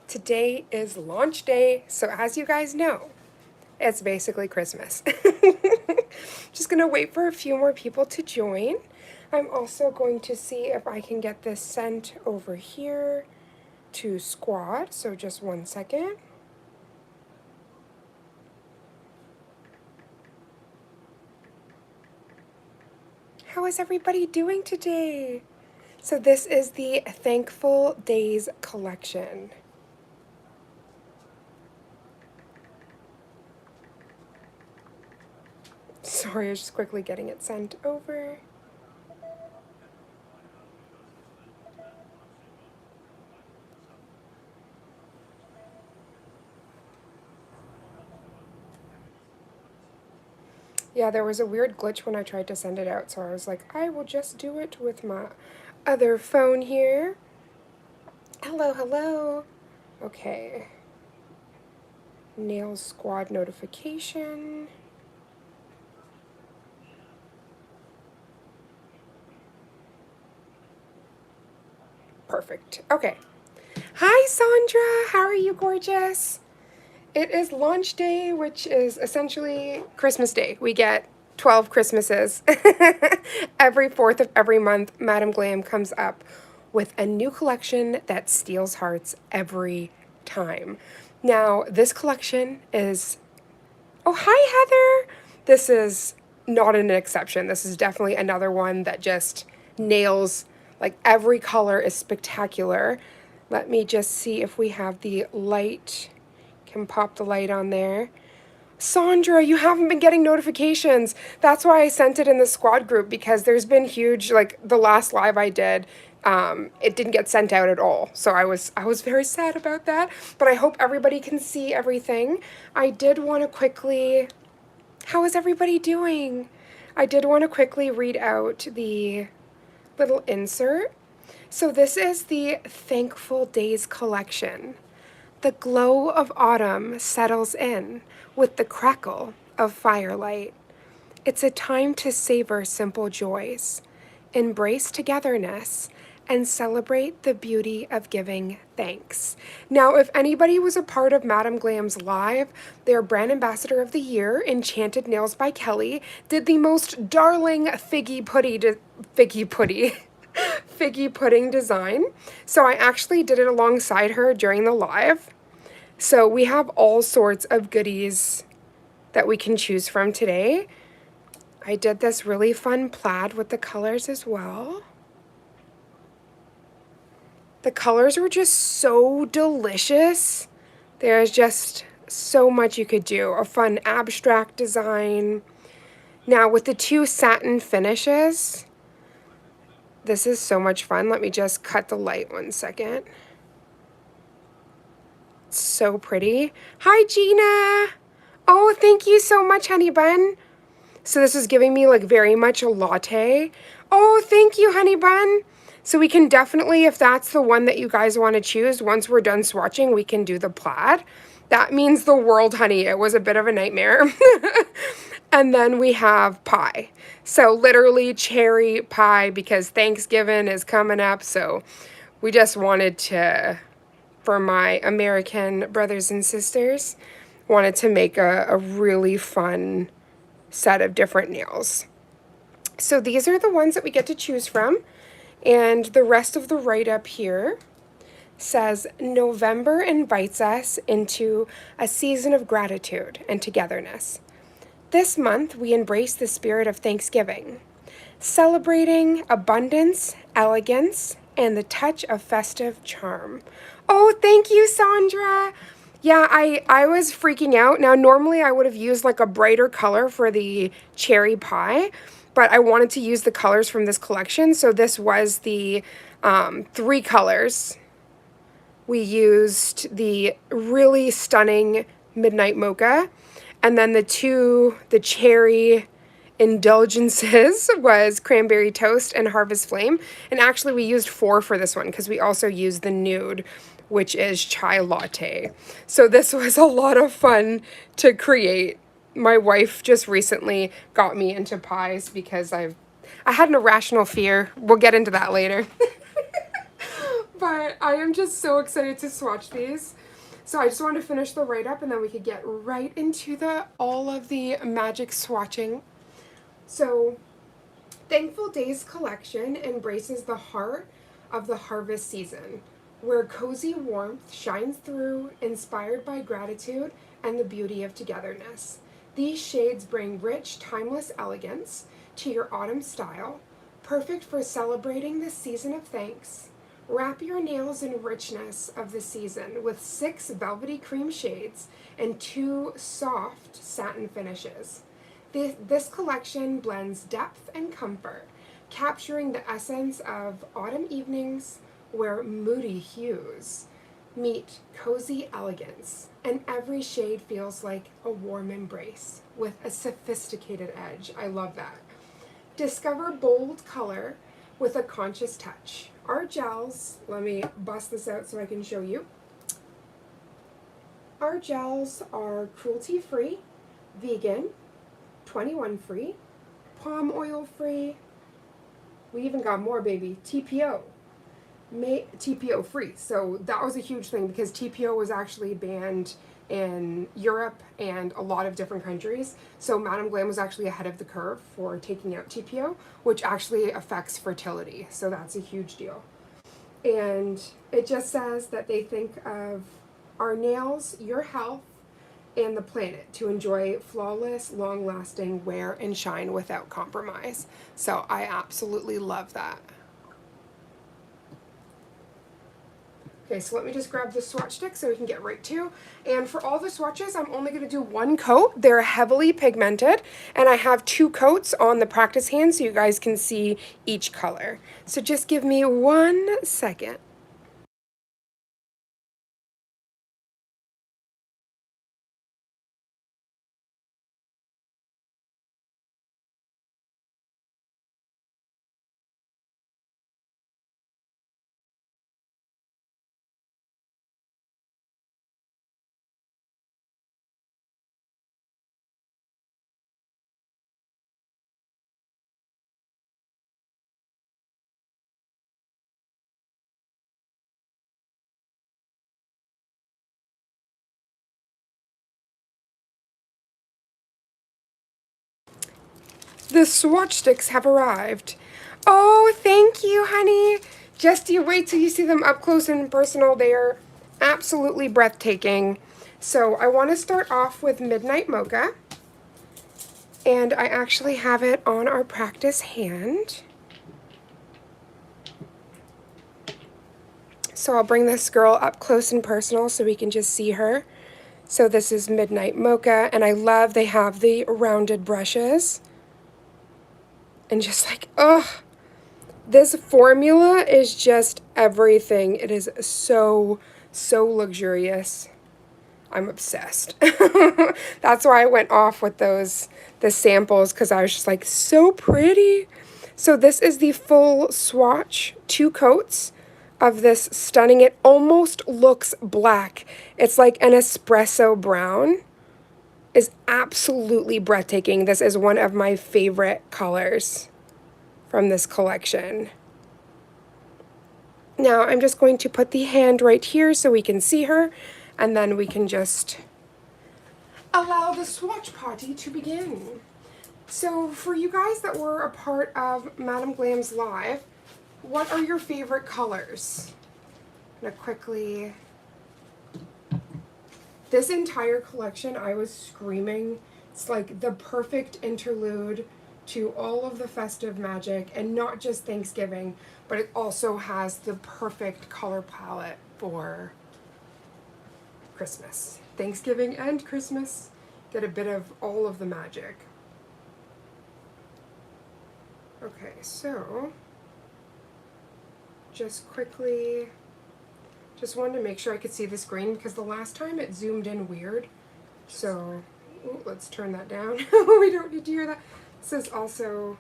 Today is launch day, so as you guys know, it's basically Christmas. Just gonna wait for a few more people to join. I'm also going to see if I can get this sent over here to Squad, so just 1 second. How is everybody doing today? So this is the Thankful Days collection. Sorry, I was just quickly getting it sent over. Yeah, there was a weird glitch when I tried to send it out, so I was like, I will just do it with my other phone here. Hello, hello. Okay. Nails Squad notification. Perfect. Okay. Hi, Sandra. How are you, gorgeous? It is launch day, which is essentially Christmas Day. We get 12 Christmases. Every 4th of every month, Madame Glam comes up with a new collection that steals hearts every time. Now, this collection is... Oh, hi, Heather! This is not an exception. This is definitely another one that just nails, like, every color is spectacular. Let me just see if we have the light. Can pop the light on there. Sandra, you haven't been getting notifications. That's why I sent it in the squad group, because there's been huge, like the last live I did, it didn't get sent out at all. So I was very sad about that, but I hope everybody can see everything. I did want to quickly, how is everybody doing? I did want to quickly read out the little insert. So this is the Thankful Days collection. The glow of autumn settles in with the crackle of firelight. It's a time to savor simple joys, embrace togetherness, and celebrate the beauty of giving thanks. Now, if anybody was a part of Madame Glam's live, their brand ambassador of the year, Enchanted Nails by Kelly, did the most darling figgy pudding design. So I actually did it alongside her during the live. So we have all sorts of goodies that we can choose from today. I did this really fun plaid with the colors as well. The colors were just so delicious. There's just so much you could do. A fun abstract design. Now with the two satin finishes, this is so much fun. Let me just cut the light 1 second. It's so pretty. Hi, Gina. Oh, thank you so much, honey bun. So this is giving me like very much a latte. Oh, thank you, honey bun. So we can definitely, if that's the one that you guys want to choose, once we're done swatching, we can do the plaid. That means the world, honey. It was a bit of a nightmare. And then we have pie. So literally cherry pie, because Thanksgiving is coming up. So we just wanted to, for my American brothers and sisters, wanted to make a really fun set of different nails. So these are the ones that we get to choose from. And the rest of the write-up here says, November invites us into a season of gratitude and togetherness. This month, we embrace the spirit of Thanksgiving, celebrating abundance, elegance, and the touch of festive charm. Oh, thank you, Sandra. Yeah, I was freaking out. Now, normally I would have used like a brighter color for the cherry pie, but I wanted to use the colors from this collection. So this was the 3 colors. We used the really stunning Midnight Mocha, and then the cherry indulgences was Cranberry Toast and Harvest Flame. And actually we used 4 for this one because we also used the nude, which is Chai Latte. So this was a lot of fun to create. My wife just recently got me into pies because I had an irrational fear. We'll get into that later. But I am just so excited to swatch these. So I just wanted to finish the write-up and then we could get right into all of the magic swatching. So Thankful Days collection embraces the heart of the harvest season, where cozy warmth shines through, inspired by gratitude and the beauty of togetherness. These shades bring rich, timeless elegance to your autumn style, perfect for celebrating the season of thanks. Wrap your nails in richness of the season with 6 velvety cream shades and 2 soft satin finishes. This collection blends depth and comfort, capturing the essence of autumn evenings where moody hues meet cozy elegance, and every shade feels like a warm embrace with a sophisticated edge. I love that. Discover bold color with a conscious touch. Our gels, let me bust this out so I can show you. Our gels are cruelty-free, vegan, 21 free, palm oil free. We even got more, baby. TPO. TPO free. So that was a huge thing because TPO was actually banned in Europe and a lot of different countries. So Madame Glam was actually ahead of the curve for taking out TPO, which actually affects fertility. So that's a huge deal. And it just says that they think of our nails, your health, and the planet to enjoy flawless, long-lasting wear and shine without compromise. So I absolutely love that. Okay, so let me just grab the swatch stick so we can get right to. And for all the swatches, I'm only going to do 1 coat. They're heavily pigmented, and I have 2 coats on the practice hand so you guys can see each color. So just give me 1 second. The swatch sticks have arrived. Oh, thank you, honey. Just you wait till you see them up close and personal. They are absolutely breathtaking. So I want to start off with Midnight Mocha. And I actually have it on our practice hand. So I'll bring this girl up close and personal so we can just see her. So this is Midnight Mocha, and I love they have the rounded brushes. And just like, oh, this formula is just everything. It is so, so luxurious. I'm obsessed. That's why I went off with the samples, because I was just like, so pretty. So this is the full swatch, 2 coats of this stunning. It almost looks black. It's like an espresso brown. Is absolutely breathtaking. This is one of my favorite colors from this collection. Now I'm just going to put the hand right here so we can see her, and then we can just allow the swatch party to begin. So for you guys that were a part of Madame Glam's live, what are your favorite colors? I'm gonna quickly... This entire collection, I was screaming. It's like the perfect interlude to all of the festive magic, and not just Thanksgiving, but it also has the perfect color palette for Christmas. Thanksgiving and Christmas get a bit of all of the magic. Okay, so just quickly... Just wanted to make sure I could see the screen because the last time it zoomed in weird. So, ooh, let's turn that down. We don't need to hear that. This is also,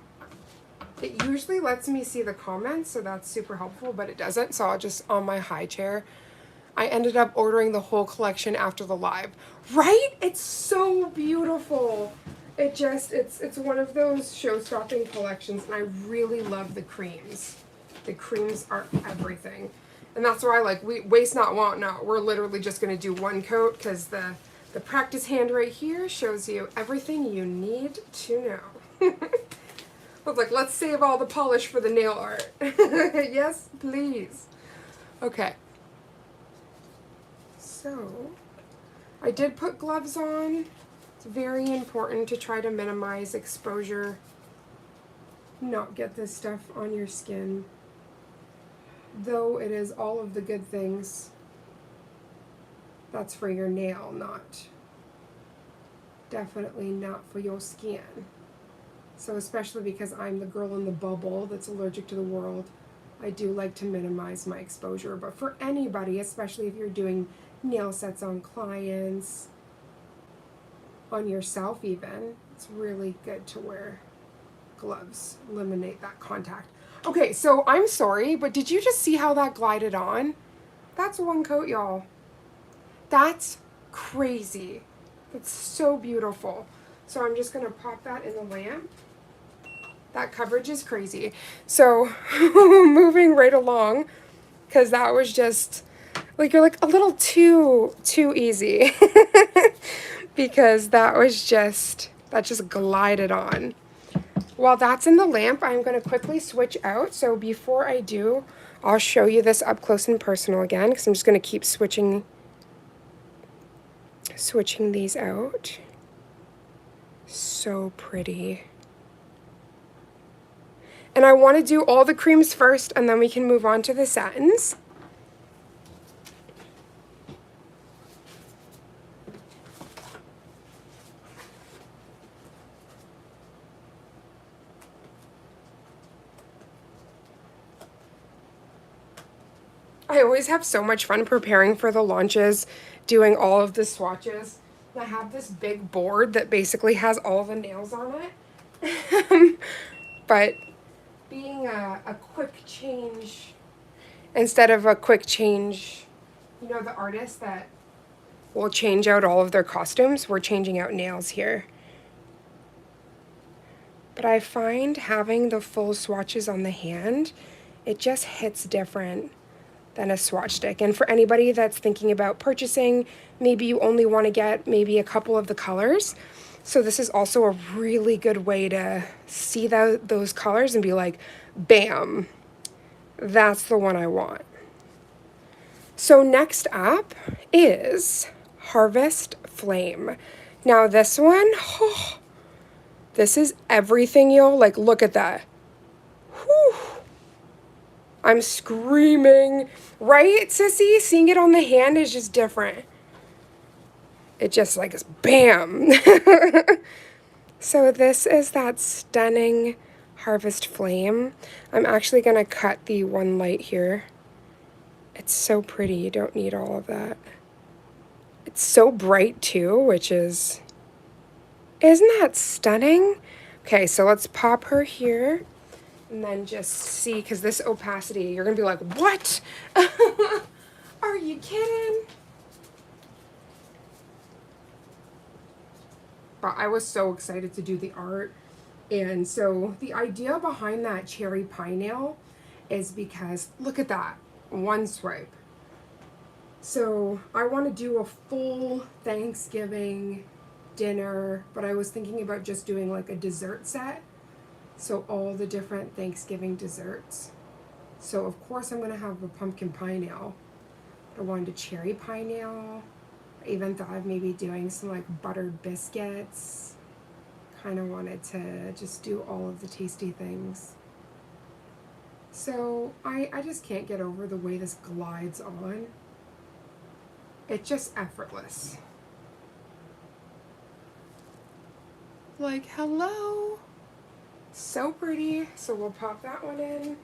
it usually lets me see the comments, so that's super helpful, but it doesn't. So I'll just, on my high chair, I ended up ordering the whole collection after the live. Right? It's so beautiful. It just, it's one of those show-stopping collections, and I really love the creams. The creams are everything. And that's why, like, we waste not, want not. We're literally just going to do one coat because the practice hand right here shows you everything you need to know. I was like, let's save all the polish for the nail art. Yes, please. Okay. So, I did put gloves on. It's very important to try to minimize exposure. Not get this stuff on your skin. Though it is all of the good things, that's for your nail, definitely not for your skin. So especially because I'm the girl in the bubble that's allergic to the world, I do like to minimize my exposure. But for anybody, especially if you're doing nail sets on clients, on yourself even, it's really good to wear gloves. Eliminate that contact. Okay, so I'm sorry, but did you just see how that glided on? That's one coat, y'all. That's crazy. That's so beautiful. So I'm just going to pop that in the lamp. That coverage is crazy. So moving right along, because that was just, like, you're like a little too easy. Because that just glided on. While that's in the lamp, I'm going to quickly switch out. So before I do, I'll show you this up close and personal again, because I'm just going to keep switching these out. So pretty. And I want to do all the creams first, and then we can move on to the satins. I always have so much fun preparing for the launches, doing all of the swatches. I have this big board that basically has all the nails on it. But being a quick change, instead of a quick change, you know, the artists that will change out all of their costumes, we're changing out nails here. But I find having the full swatches on the hand, it just hits different than a swatch stick. And for anybody that's thinking about purchasing, maybe you only want to get maybe a couple of the colors. So this is also a really good way to see those colors and be like, bam, that's the one I want. So next up is Harvest Flame. Now this one, oh, this is everything, yo. Like, look at that. Whew. I'm screaming. Right, sissy? Seeing it on the hand is just different. It just like is bam. So this is that stunning Harvest Flame. I'm actually going to cut the one light here. It's so pretty. You don't need all of that. It's so bright too, which is... Isn't that stunning? Okay, so let's pop her here. And then just see, because this opacity, you're going to be like, what? Are you kidding? But I was so excited to do the art. And so the idea behind that cherry pie nail is because, look at that, one swipe. So I want to do a full Thanksgiving dinner, but I was thinking about just doing like a dessert set. So all the different Thanksgiving desserts. So of course I'm going to have a pumpkin pie nail. I wanted a cherry pie nail. I even thought of maybe doing some like buttered biscuits. Kind of wanted to just do all of the tasty things. So I just can't get over the way this glides on. It's just effortless. Like, hello. So pretty. So we'll pop that one in.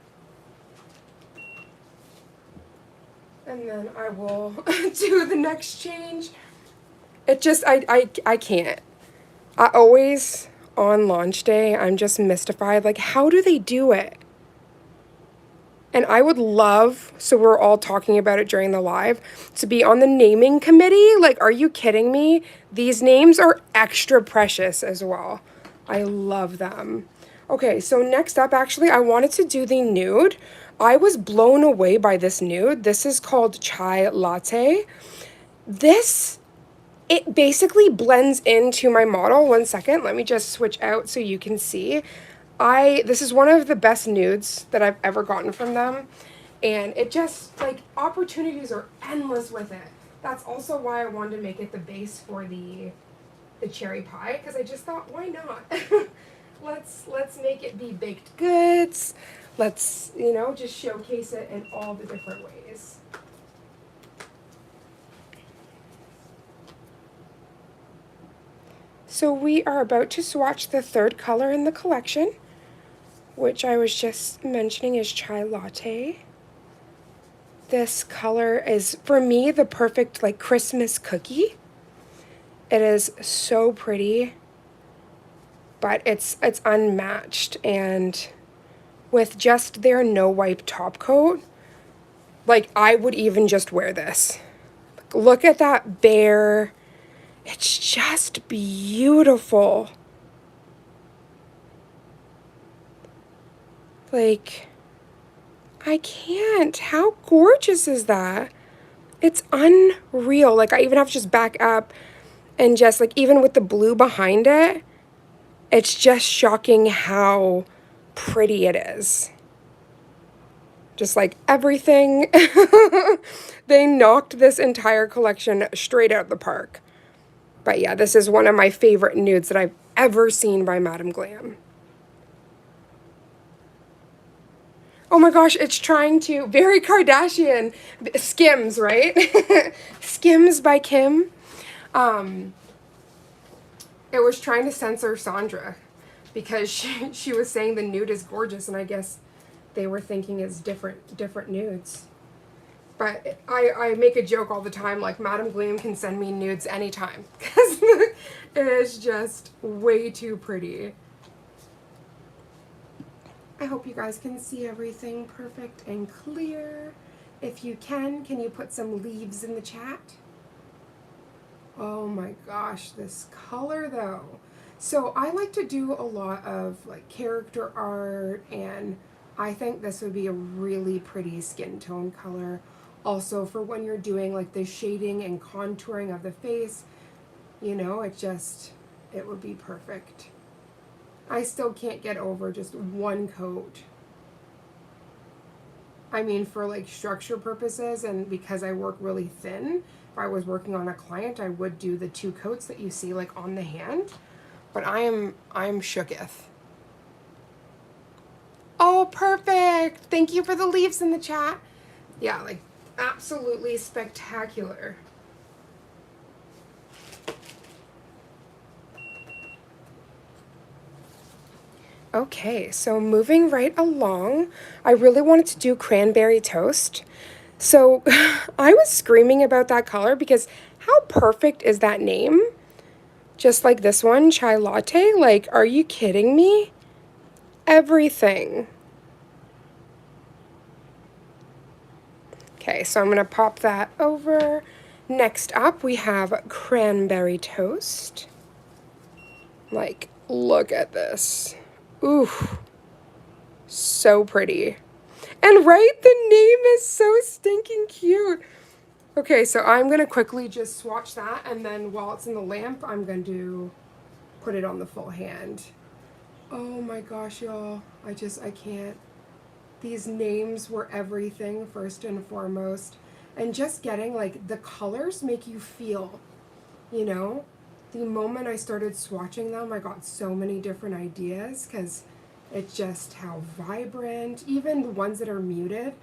And then I will do the next change. It just, I can't. I always, on launch day, I'm just mystified. Like, how do they do it? And I would love, so we're all talking about it during the live, to be on the naming committee. Like, are you kidding me? These names are extra precious as well. I love them. Okay, so next up, actually, I wanted to do the nude, I was blown away by this nude. This is called Chai Latte. This, it basically blends into my model. One second, let me just switch out so you can see. This is one of the best nudes that I've ever gotten from them. And it just, like, opportunities are endless with it. That's also why I wanted to make it the base for the cherry pie, because I just thought, why not? let's make it be baked goods. Let's, you know, just showcase it in all the different ways. So we are about to swatch the third color in the collection, which I was just mentioning is Chai Latte. This color is, for me, the perfect, like, Christmas cookie. It is so pretty, but it's unmatched, and with just their no wipe top coat, like, I would even just wear this. Look at that bare. It's just beautiful. Like, I can't. How gorgeous is that? It's unreal. Like, I even have to just back up and just, like, even with the blue behind it, it's just shocking how pretty it is. Just like everything, they knocked this entire collection straight out of the park. But yeah, this is one of my favorite nudes that I've ever seen by Madam Glam. Oh my gosh, it's trying to, very Kardashian, Skims, right? Skims by Kim. It was trying to censor Sandra because she was saying the nude is gorgeous, and I guess they were thinking it's different nudes. But I make a joke all the time, like, Madam Glam can send me nudes anytime, because it is just way too pretty. I hope you guys can see everything perfect and clear. If you can you put some leaves in the chat? Oh my gosh, this color though. So I like to do a lot of, like, character art, and I think this would be a really pretty skin tone color. Also for when you're doing, like, the shading and contouring of the face, you know, it would be perfect. I still can't get over just one coat. I mean, for, like, structure purposes, and because I work really thin, if I was working on a client, I would do the 2 coats that you see, like, on the hand. But I'm shooketh. Oh, perfect. Thank you for the leaves in the chat. Yeah, like, absolutely spectacular. Okay, so moving right along, I really wanted to do Cranberry Toast. So I was screaming about that color because how perfect is that name? Just like this one, Chai Latte. Like, are you kidding me? Everything. Okay, so I'm going to pop that over. Next up, we have Cranberry Toast. Like, look at this. Ooh, so pretty. And right, the name is so stinking cute. Okay, so I'm going to quickly just swatch that, and then while it's in the lamp, I'm going to put it on the full hand. Oh my gosh, y'all. I can't. These names were everything, first and foremost. And just getting, like, the colors make you feel, you know? The moment I started swatching them, I got so many different ideas, because it's just how vibrant, even the ones that are muted,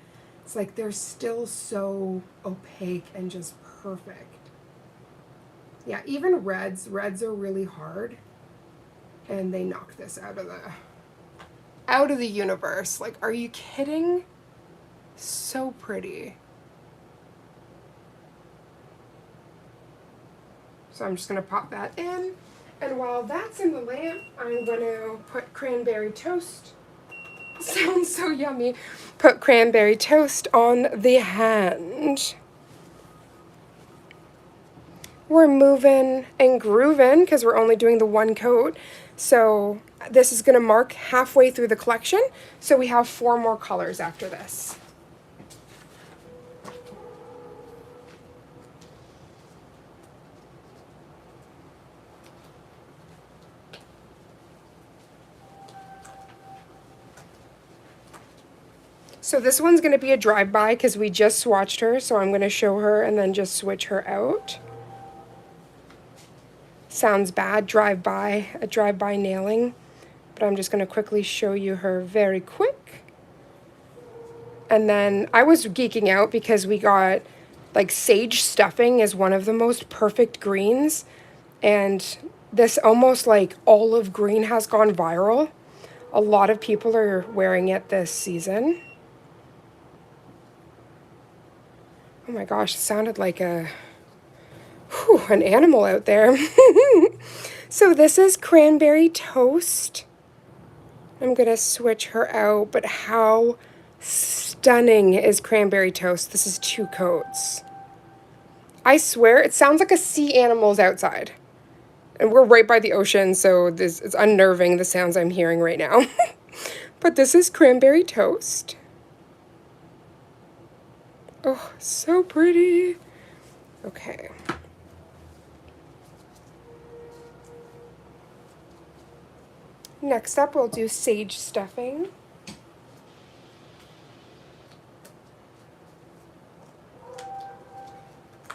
it's like they're still so opaque and just perfect. Yeah, even reds are really hard, and they knock this out of the universe. Like, are you kidding? So pretty. So I'm just gonna pop that in, and while that's in the lamp, I'm gonna put Cranberry Toast. Sounds so yummy. Put Cranberry Toast on the hand. We're moving and grooving because we're only doing the 1 coat. So this is going to mark halfway through the collection. So we have 4 more colors after this. So this one's going to be a drive-by because we just swatched her. So I'm going to show her and then just switch her out. Sounds bad, drive-by, a drive-by nailing. But I'm just going to quickly show you her very quick. And then I was geeking out because we got like sage stuffing is one of the most perfect greens. And this almost like olive green has gone viral. A lot of people are wearing it this season. Oh my gosh, it sounded like an animal out there. So this is Cranberry Toast. I'm going to switch her out, but how stunning is Cranberry Toast? This is 2 coats. I swear, it sounds like a sea animal's outside. And we're right by the ocean, so it's unnerving, the sounds I'm hearing right now. But this is Cranberry Toast. Oh, so pretty. Okay. Next up, we'll do sage stuffing.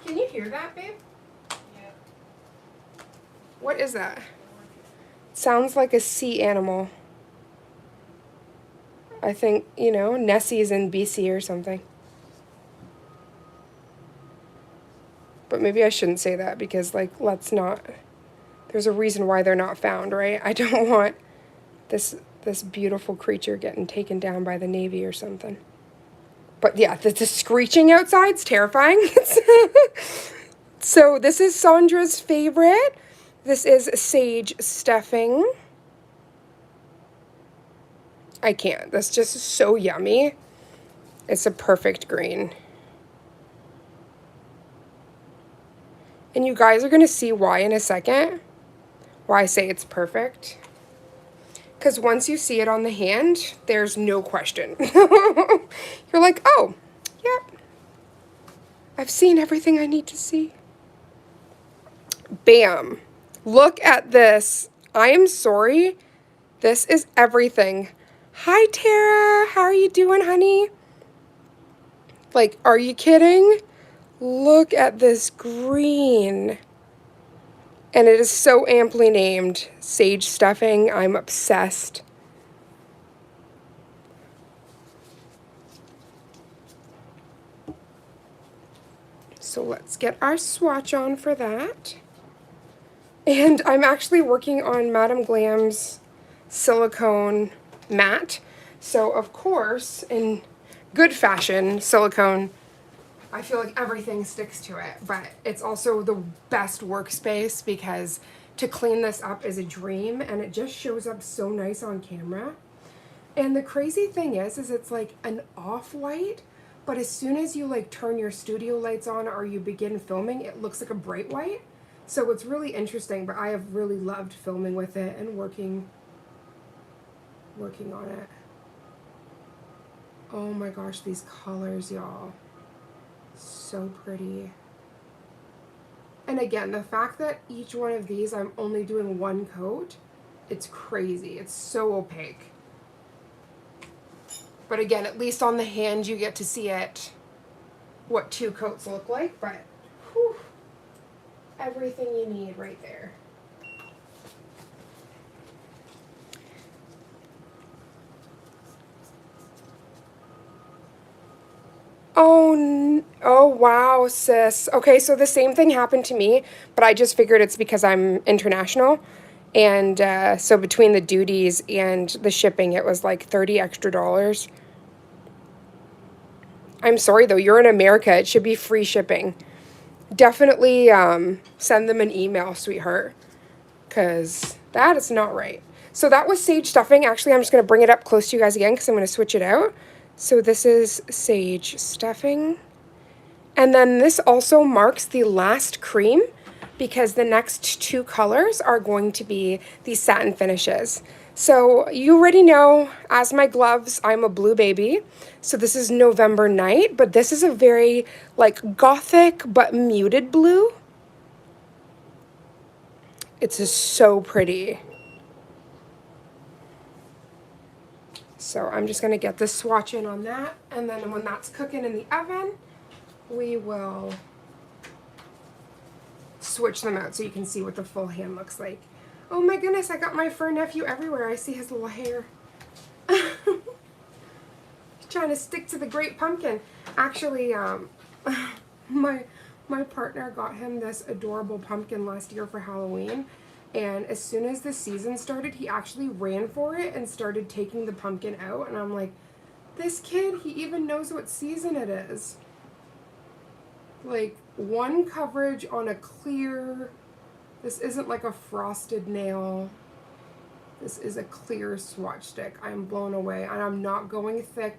Can you hear that, babe? Yeah. What is that? It sounds like a sea animal. I think, you know, Nessie's in BC or something. But maybe I shouldn't say that because, like, let's not... There's a reason why they're not found, right? I don't want this beautiful creature getting taken down by the Navy or something. But yeah, the screeching outside's terrifying. So this is Sandra's favorite. This is sage stuffing. I can't. That's just so yummy. It's a perfect green. And you guys are going to see why in a second. Why I say it's perfect. Because once you see it on the hand, there's no question. You're like, oh, yep. I've seen everything I need to see. Bam. Look at this. I am sorry. This is everything. Hi, Tara. How are you doing, honey? Like, are you kidding? Look at this green. And it is so amply named Sage Stuffing. I'm obsessed. So let's get our swatch on for that. And I'm actually working on Madame Glam's silicone matte. So of course, in good fashion, silicone, I feel like everything sticks to it, but it's also the best workspace because to clean this up is a dream and it just shows up so nice on camera. And the crazy thing is it's like an off-white, but as soon as you like turn your studio lights on or you begin filming, it looks like a bright white. So it's really interesting, but I have really loved filming with it and working on it. Oh my gosh, these colors, y'all. So pretty. And again, the fact that each one of these I'm only doing 1 coat, it's crazy. It's so opaque. But again, at least on the hand you get to see it, what 2 coats look like, but whew, everything you need right there. Oh wow, sis. Okay, so the same thing happened to me, but I just figured it's because I'm international. And so between the duties and the shipping, it was like $30 extra. I'm sorry though, you're in America. It should be free shipping. Definitely send them an email, sweetheart, because that is not right. So that was sage stuffing. Actually, I'm just going to bring it up close to you guys again because I'm going to switch it out. So this is sage stuffing. And then this also marks the last cream because the next 2 colors are going to be these satin finishes. So you already know, as my gloves, I'm a blue baby. So this is November Night, but this is a very like gothic but muted blue. It's just so pretty. So I'm just gonna get this swatch in on that, and then when that's cooking in the oven, we will switch them out so you can see what the full hand looks like. Oh my goodness, I got my fur nephew everywhere. I see his little hair. He's trying to stick to the great pumpkin. Actually, my partner got him this adorable pumpkin last year for Halloween. And as soon as the season started, he actually ran for it and started taking the pumpkin out. And I'm like, this kid, he even knows what season it is. Like, one coverage on a clear, this isn't like a frosted nail. This is a clear swatch stick. I'm blown away, and I'm not going thick.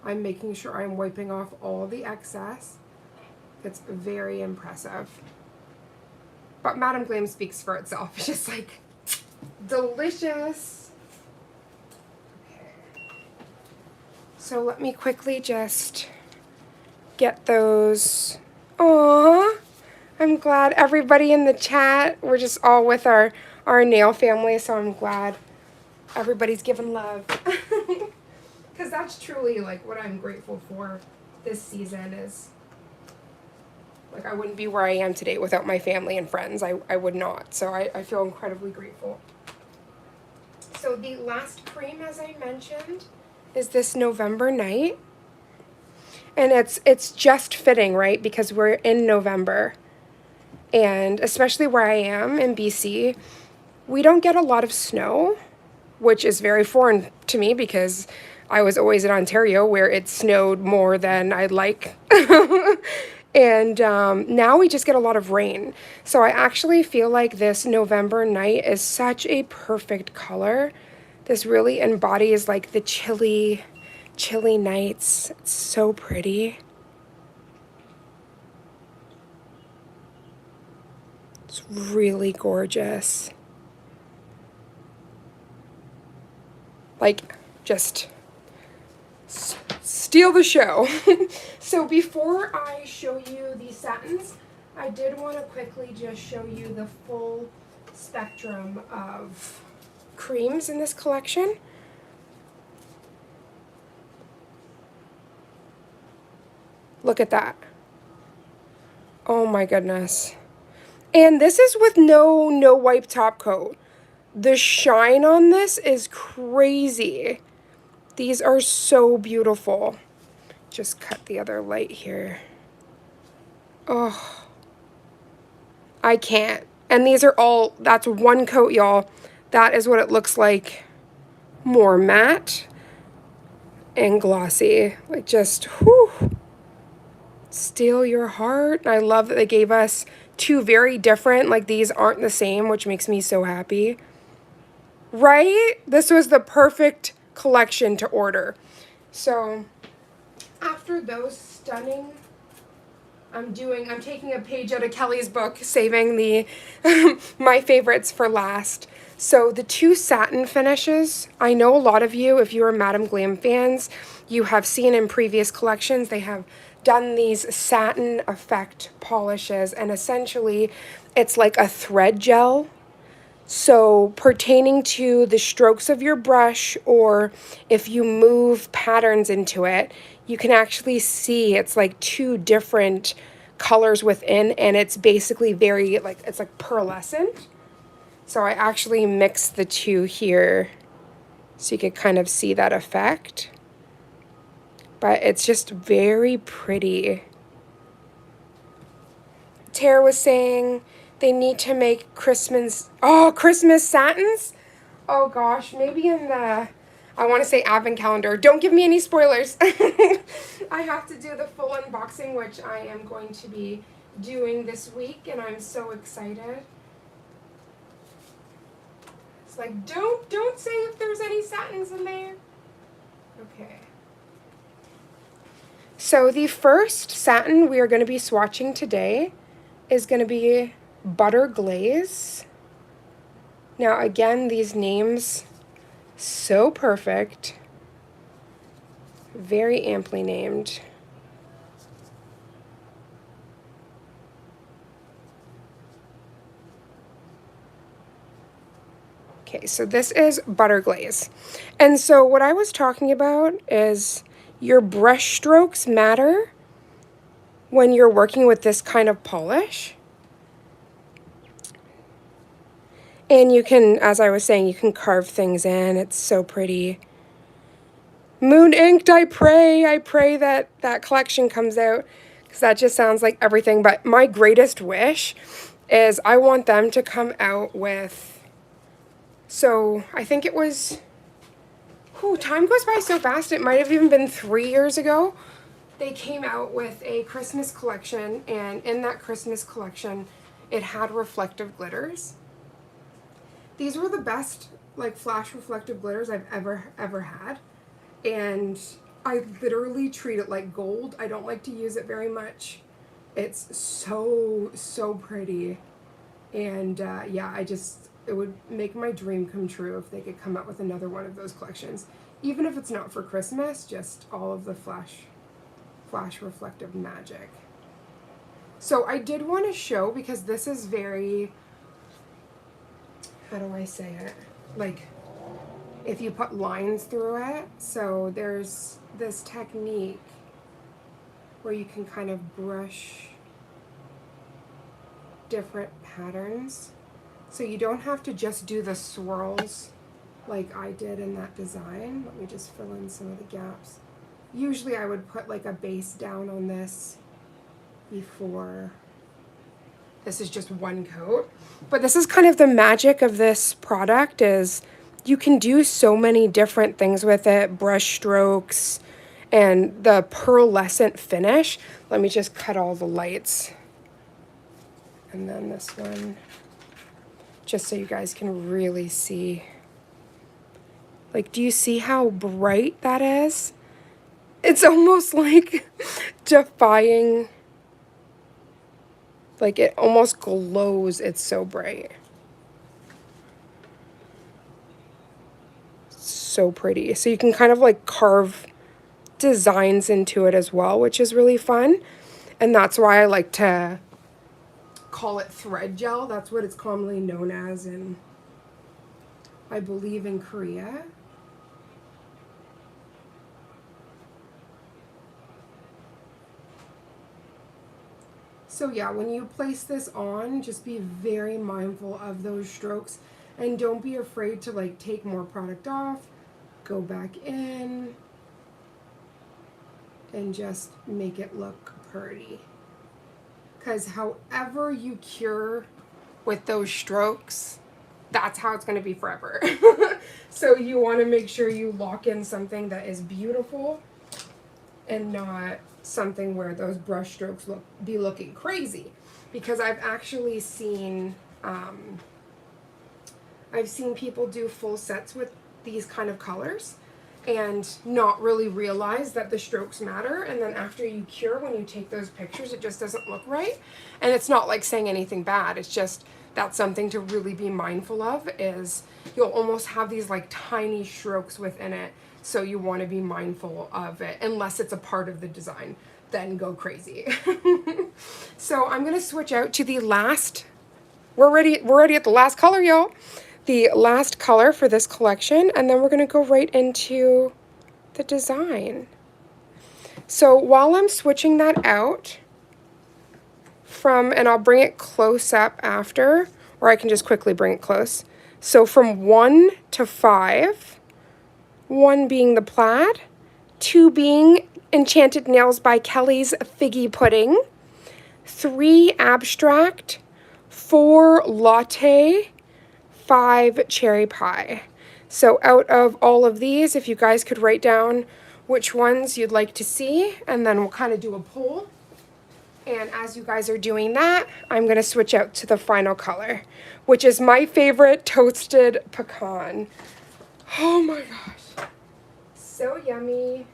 I'm making sure I'm wiping off all the excess. It's very impressive. But Madame Glam speaks for itself. It's just like delicious. Okay. So let me quickly just get those. Aww. I'm glad everybody in the chat, we're just all with our nail family, so I'm glad everybody's giving love. Because that's truly like what I'm grateful for this season is, like, I wouldn't be where I am today without my family and friends. I would not. So I feel incredibly grateful. So the last cream, as I mentioned, is this November Night. And it's just fitting, right? Because we're in November. And especially where I am in BC, we don't get a lot of snow, which is very foreign to me because I was always in Ontario where it snowed more than I'd like. And now we just get a lot of rain. So I actually feel like this November Night is such a perfect color. This really embodies like the chilly nights. It's so pretty. It's really gorgeous. Like, just steal the show. So before I show you these satins, I did want to quickly just show you the full spectrum of creams in this collection. Look at that. Oh my goodness. And this is with no wipe top coat. The shine on this is crazy. These are so beautiful. Just cut the other light here. Oh, I can't. And these are all, that's one coat, y'all. That is what it looks like. More matte and glossy. Like, just, whew. Steal your heart. I love that they gave us two very different, like these aren't the same, which makes me so happy. Right? This was the perfect collection to order. So after those stunning, I'm taking a page out of Kelly's book, saving the my favorites for last. So the two satin finishes, I know a lot of you, if you are Madame Glam fans, you have seen in previous collections, they have done these satin effect polishes, and essentially it's like a thread gel. So pertaining to the strokes of your brush, or if you move patterns into it, you can actually see it's like two different colors within, and it's basically very like, it's like pearlescent. So I actually mixed the two here so you could kind of see that effect. But it's just very pretty. Tara was saying they need to make Christmas satins? Oh gosh, maybe in the, I want to say advent calendar. Don't give me any spoilers. I have to do the full unboxing, which I am going to be doing this week, and I'm so excited. It's like, don't say if there's any satins in there. Okay. So the first satin we are going to be swatching today is going to be Butter Glaze. Now again, these names So perfect. Very amply named. Okay, so this is butter glaze. And so what I was talking about is your brush strokes matter when you're working with this kind of polish. And you can, as I was saying, you can carve things in. It's so pretty. Moon inked, I pray that that collection comes out, because that just sounds like everything. But my greatest wish is I want them to come out with, so I think it was, time goes by so fast. It might have even been 3 years ago. They came out with a Christmas collection, and in that Christmas collection, it had reflective glitters. These were the best, like, flash reflective glitters I've ever had. And I literally treat it like gold. I don't like to use it very much. It's so pretty. And yeah, it would make my dream come true if they could come out with another one of those collections. Even if it's not for Christmas, just all of the flash reflective magic. So I did want to show, because this is very, how do I say it? Like, if you put lines through it. So there's this technique where you can kind of brush different patterns. So you don't have to just do the swirls like I did in that design. Let me just fill in some of the gaps. Usually I would put like a base down on this before. This is just one coat. But this is kind of the magic of this product, is you can do so many different things with it. Brush strokes and the pearlescent finish. Let me just cut all the lights. And then this one, just so you guys can really see. Like, do you see how bright that is? It's almost like defying, like it almost glows. It's so bright. So pretty. So you can kind of like carve designs into it as well, which is really fun. And that's why I like to call it thread gel. That's what it's commonly known as in, I believe, in Korea. So yeah, when you place this on, just be very mindful of those strokes, and don't be afraid to like take more product off, go back in, and just make it look pretty. Because however you cure with those strokes, that's how it's going to be forever. So you want to make sure you lock in something that is beautiful and not something where those brush strokes be looking crazy. Because I've actually seen people do full sets with these kind of colors and not really realize that the strokes matter, and then after you cure, when you take those pictures, it just doesn't look right. And it's not like saying anything bad, it's just that's something to really be mindful of, is you'll almost have these like tiny strokes within it, so you want to be mindful of it. Unless it's a part of the design, then go crazy. So I'm gonna switch out to the last, we're already at the last color, y'all. The last color for this collection, and then we're going to go right into the design. So while I'm switching that out from, and I'll bring it close up after, or I can just quickly bring it close. So from 1 to 5, 1 being the plaid, 2 being Enchanted Nails by Kelly's Figgy Pudding, 3 abstract, 4 latte, 5 cherry pie. So out of all of these, if you guys could write down which ones you'd like to see, and then we'll kind of do a poll. And as you guys are doing that, I'm going to switch out to the final color, which is my favorite, toasted pecan. Oh my gosh. So yummy.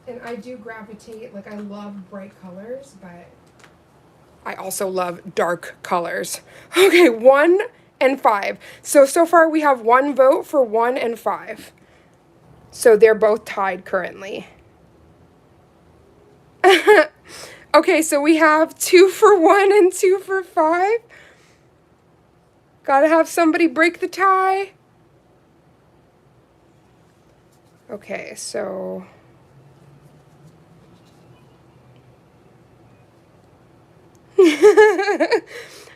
And I do gravitate, like I love bright colors, but I also love dark colors. Okay, 1 and 5. So far we have 1 vote for 1 and 5. So they're both tied currently. Okay, so we have 2 for 1 and 2 for 5. Gotta have somebody break the tie. Okay, so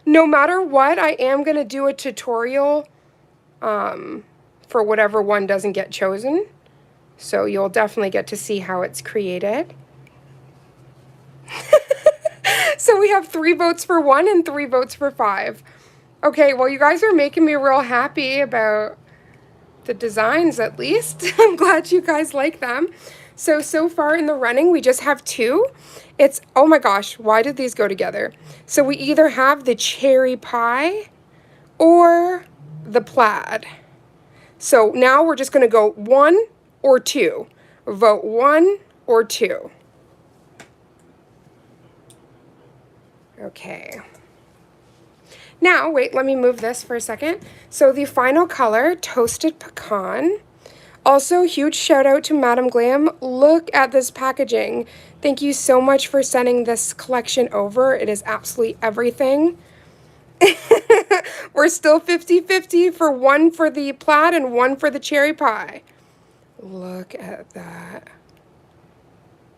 no matter what, I am going to do a tutorial for whatever one doesn't get chosen. So you'll definitely get to see how it's created. So we have 3 votes for 1 and 3 votes for 5. Okay, well, you guys are making me real happy about the designs, at least. I'm glad you guys like them. So far in the running, we just have 2. It's, oh my gosh, why did these go together? So we either have the cherry pie or the plaid. So now we're just going to go 1 or 2. Vote 1 or 2. Okay. Now, wait, let me move this for a second. So the final color, Toasted Pecan. Also, huge shout out to Madam Glam. Look at this packaging. Thank you so much for sending this collection over. It is absolutely everything. We're still 50-50 for 1 for the plaid and 1 for the cherry pie. Look at that.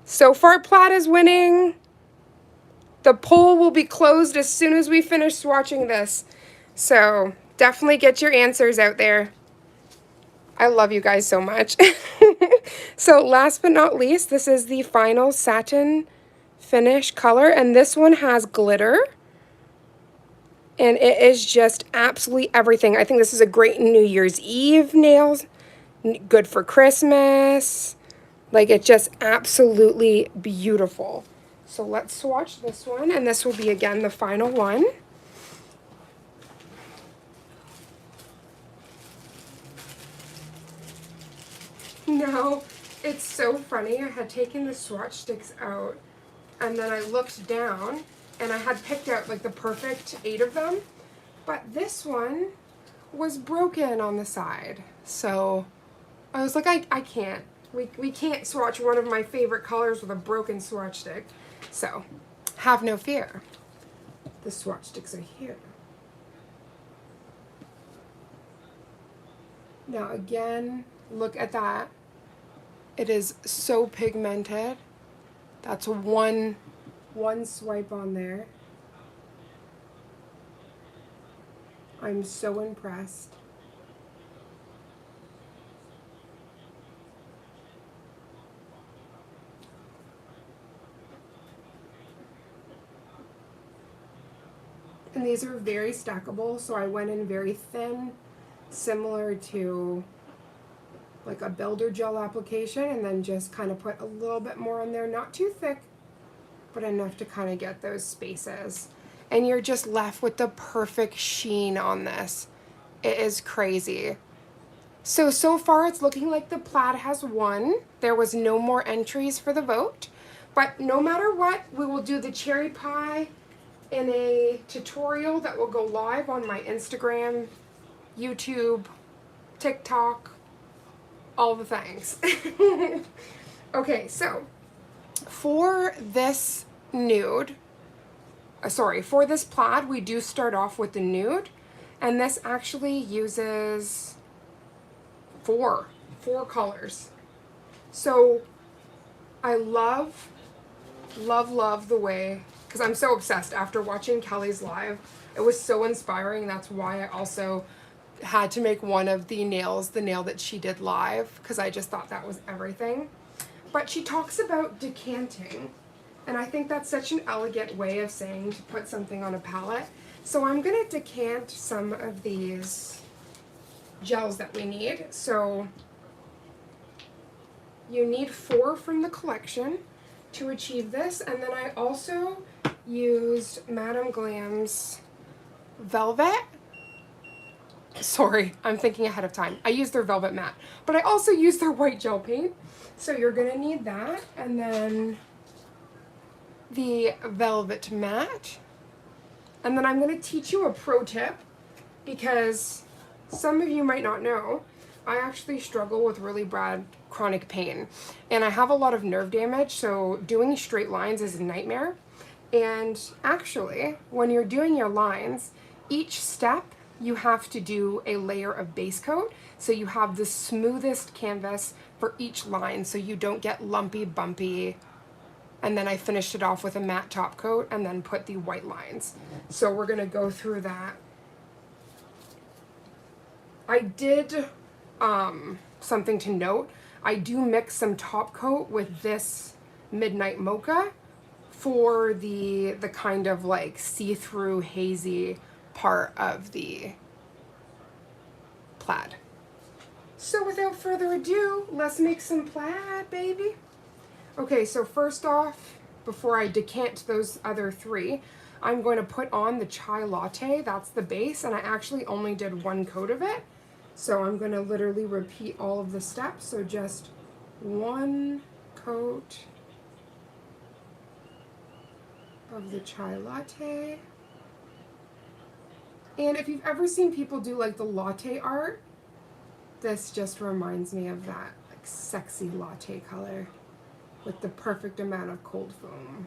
So far, plaid is winning. The poll will be closed as soon as we finish swatching this. So definitely get your answers out there. I love you guys so much. So last but not least, this is the final satin finish color. And this one has glitter. And it is just absolutely everything. I think this is a great New Year's Eve nails. Good for Christmas. Like, it's just absolutely beautiful. So let's swatch this one, and this will be, again, the final one. Now, it's so funny. I had taken the swatch sticks out, and then I looked down, and I had picked out, like, the perfect 8 of them. But this one was broken on the side. So I was like, I can't. We can't swatch one of my favorite colors with a broken swatch stick. So, have no fear. The swatch sticks are here. Now again, look at that. It is so pigmented. That's one swipe on there. I'm so impressed. And these are very stackable, so I went in very thin, similar to like a builder gel application, and then just kind of put a little bit more on there, not too thick, but enough to kind of get those spaces. And you're just left with the perfect sheen on this. It is crazy. So far it's looking like the plaid has won. There was no more entries for the vote, but no matter what, we will do the cherry pie in a tutorial that will go live on my Instagram, YouTube, TikTok, all the things. Okay, so for this nude, for this plaid, we do start off with the nude, and this actually uses four colors. So I love the way, because I'm so obsessed after watching Kelly's live. It was so inspiring. That's why I also had to make one of the nails, the nail that she did live, because I just thought that was everything. But she talks about decanting, and I think that's such an elegant way of saying to put something on a palette. So I'm going to decant some of these gels that we need. So you need 4 from the collection to achieve this, and then I also used Madam Glam's Velvet. Sorry, I'm thinking ahead of time. I used their Velvet Matte, but I also used their white gel paint. So you're going to need that, and then the Velvet Matte. And then I'm going to teach you a pro tip. because some of you might not know, I actually struggle with really bad chronic pain, and I have a lot of nerve damage, so doing straight lines is a nightmare. And actually, when you're doing your lines, each step you have to do a layer of base coat, so you have the smoothest canvas for each line so you don't get lumpy, bumpy. And then I finished it off with a matte top coat and then put the white lines. So we're gonna go through that. I did something to note. I do mix some top coat with this Midnight Mocha for the kind of like see-through hazy part of the plaid. So without further ado, let's make some plaid, baby. Okay, so first off, before I decant those other three, I'm going to put on the chai latte. That's the base, and I actually only did one coat of it. So I'm going to literally repeat all of the steps. So just one coat of the chai latte. And if you've ever seen people do like the latte art, this just reminds me of that, like sexy latte color with the perfect amount of cold foam.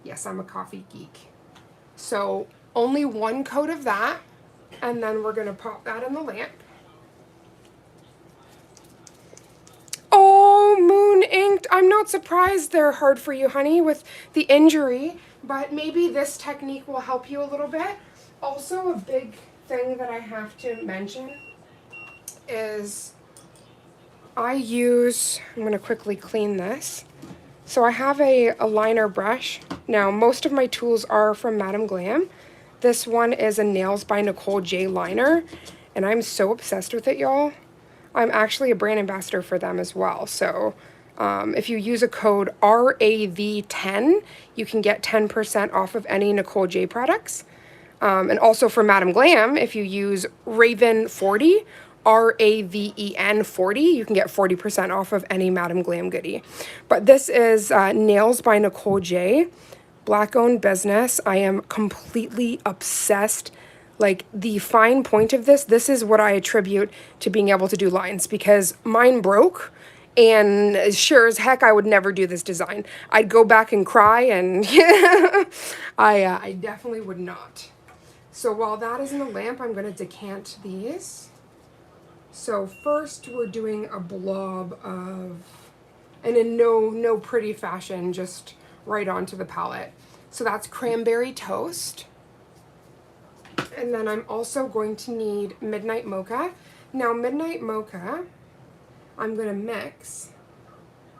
Yes, I'm a coffee geek. So only one coat of that, and then we're gonna pop that in the lamp. Oh, moon inked. I'm not surprised they're hard for you, honey, with the injury, but maybe this technique will help you a little bit. Also, a big thing that I have to mention is I'm gonna quickly clean this. So I have a liner brush. Now, most of my tools are from Madam Glam. This one is a Nails by Nicole J liner, and I'm so obsessed with it, y'all. I'm actually a brand ambassador for them as well. So if you use a code RAV10, you can get 10% off of any Nicole J products. And also for Madam Glam, if you use Raven40, RAVEN 40, you can get 40% off of any Madam Glam goodie. But this is Nails by Nicole J, Black-owned business. I am completely obsessed. Like, the fine point of this is what I attribute to being able to do lines, because mine broke, and sure as heck I would never do this design. I'd go back and cry, and I definitely would not. So while that is in the lamp, I'm going to decant these. So first we're doing a blob of, and in no pretty fashion, just right onto the palette. So that's Cranberry Toast. And then I'm also going to need Midnight Mocha. Now Midnight Mocha, I'm going to mix,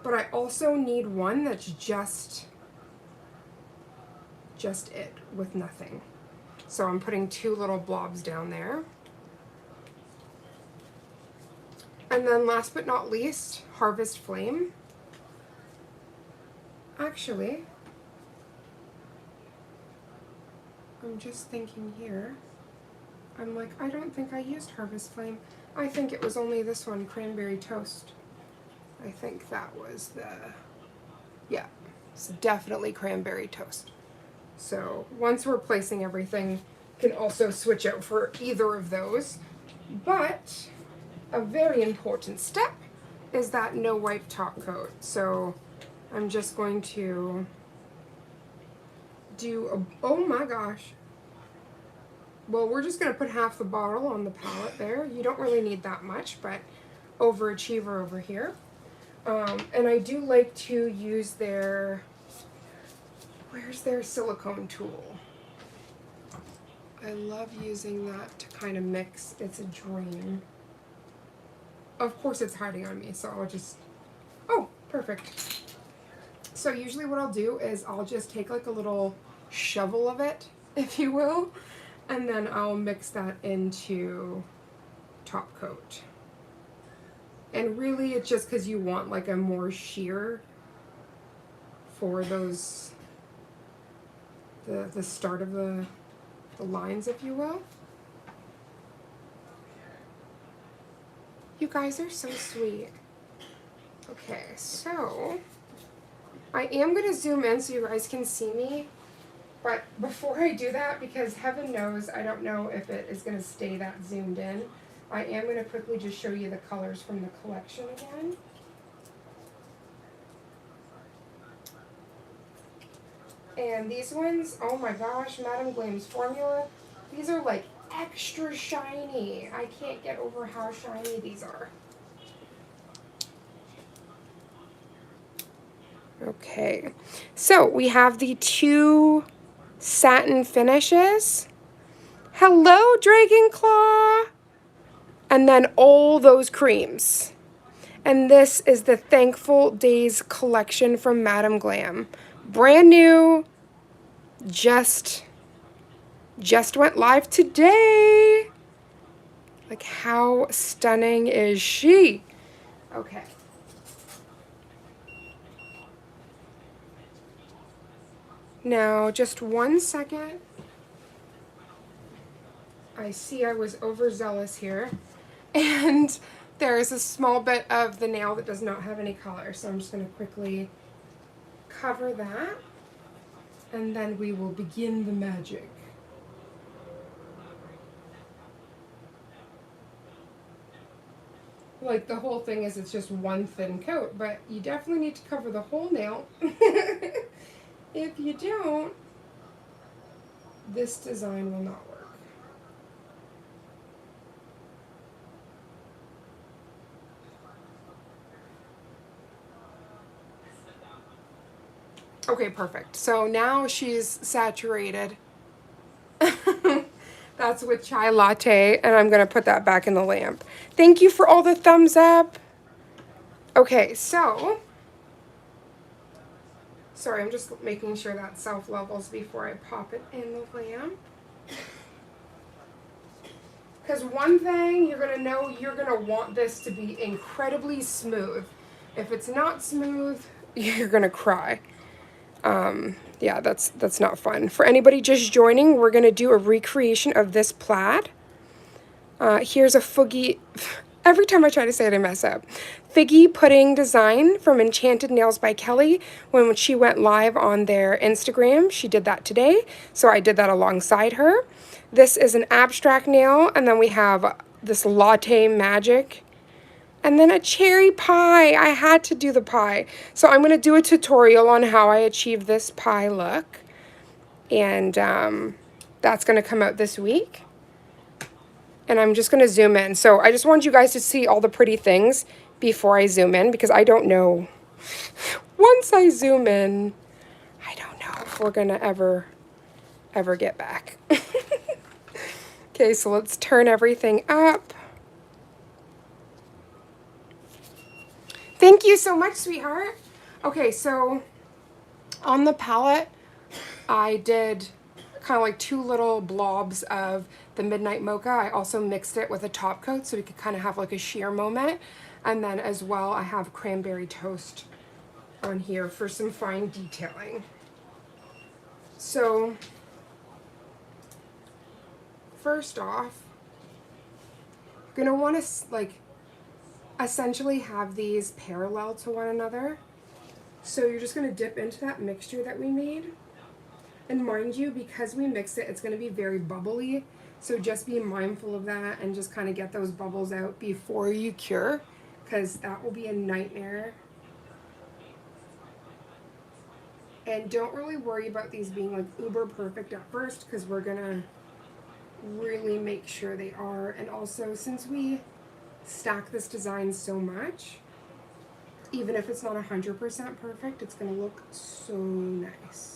but I also need one that's just it with nothing. So I'm putting 2 little blobs down there. And then last but not least, Harvest Flame. Actually, I'm just thinking here. I'm like, I don't think I used Harvest Flame. I think it was only this one, Cranberry Toast. I think that was yeah, it's definitely Cranberry Toast. So once we're placing everything, can also switch out for either of those. But a very important step is that no wipe top coat. So I'm just going to do oh my gosh. Well, we're just going to put half the bottle on the palette there. You don't really need that much, but overachiever over here. And I do like to use where's their silicone tool? I love using that to kind of mix. It's a dream. Of course it's hiding on me, so I'll just, oh, perfect. So usually what I'll do is I'll just take like a little shovel of it, if you will, and then I'll mix that into top coat. And really it's just because you want like a more sheer for those, the start of the lines, if you will. You guys are so sweet. Okay, so I am going to zoom in so you guys can see me. But before I do that, because heaven knows I don't know if it is going to stay that zoomed in, I am going to quickly just show you the colors from the collection again. And these ones, oh my gosh, Madame Glam's formula, these are like extra shiny. I can't get over how shiny these are. Okay, so we have the two satin finishes. Hello, Dragonclaw! And then all those creams. And this is the Thankful Days collection from Madame Glam. Brand new, just went live today. Like, how stunning is she? Okay. Now, just 1 second. I see I was overzealous here. And there is a small bit of the nail that does not have any color. So I'm just going to quickly cover that. And then we will begin the magic. Like, the whole thing is it's just one thin coat, but you definitely need to cover the whole nail. If you don't, this design will not work. Okay, perfect. So now she's saturated. That's with chai latte, and I'm going to put that back in the lamp. Thank you for all the thumbs up. Okay, so, sorry, I'm just making sure that self-levels before I pop it in the lamp. Because one thing you're going to know, you're going to want this to be incredibly smooth. If it's not smooth, you're going to cry. Yeah, that's not fun. For anybody just joining, we're going to do a recreation of this plaid. Here's a foogie. Every time I try to say it, I mess up. Figgy pudding design from Enchanted Nails by Kelly. When she went live on their Instagram, she did that today. So I did that alongside her. This is an abstract nail. And then we have this latte magic. And then a cherry pie. I had to do the pie. So I'm going to do a tutorial on how I achieve this pie look. And that's going to come out this week. And I'm just going to zoom in. So I just want you guys to see all the pretty things before I zoom in, because I don't know. Once I zoom in, I don't know if we're going to ever get back. Okay, so let's turn everything up. Thank you so much, sweetheart. Okay, so on the palette, I did kind of like 2 little blobs of the Midnight Mocha. I also mixed it with a top coat so we could kind of have like a sheer moment. And then as well, I have Cranberry Toast on here for some fine detailing. So first off, you're gonna want to like essentially have these parallel to one another. So you're just gonna dip into that mixture that we made. And mind you, because we mixed it, it's going to be very bubbly. So just be mindful of that and just kind of get those bubbles out before you cure, because that will be a nightmare. And don't really worry about these being like uber perfect at first, because we're going to really make sure they are. And also, since we stack this design so much, even if it's not 100% perfect, it's going to look so nice.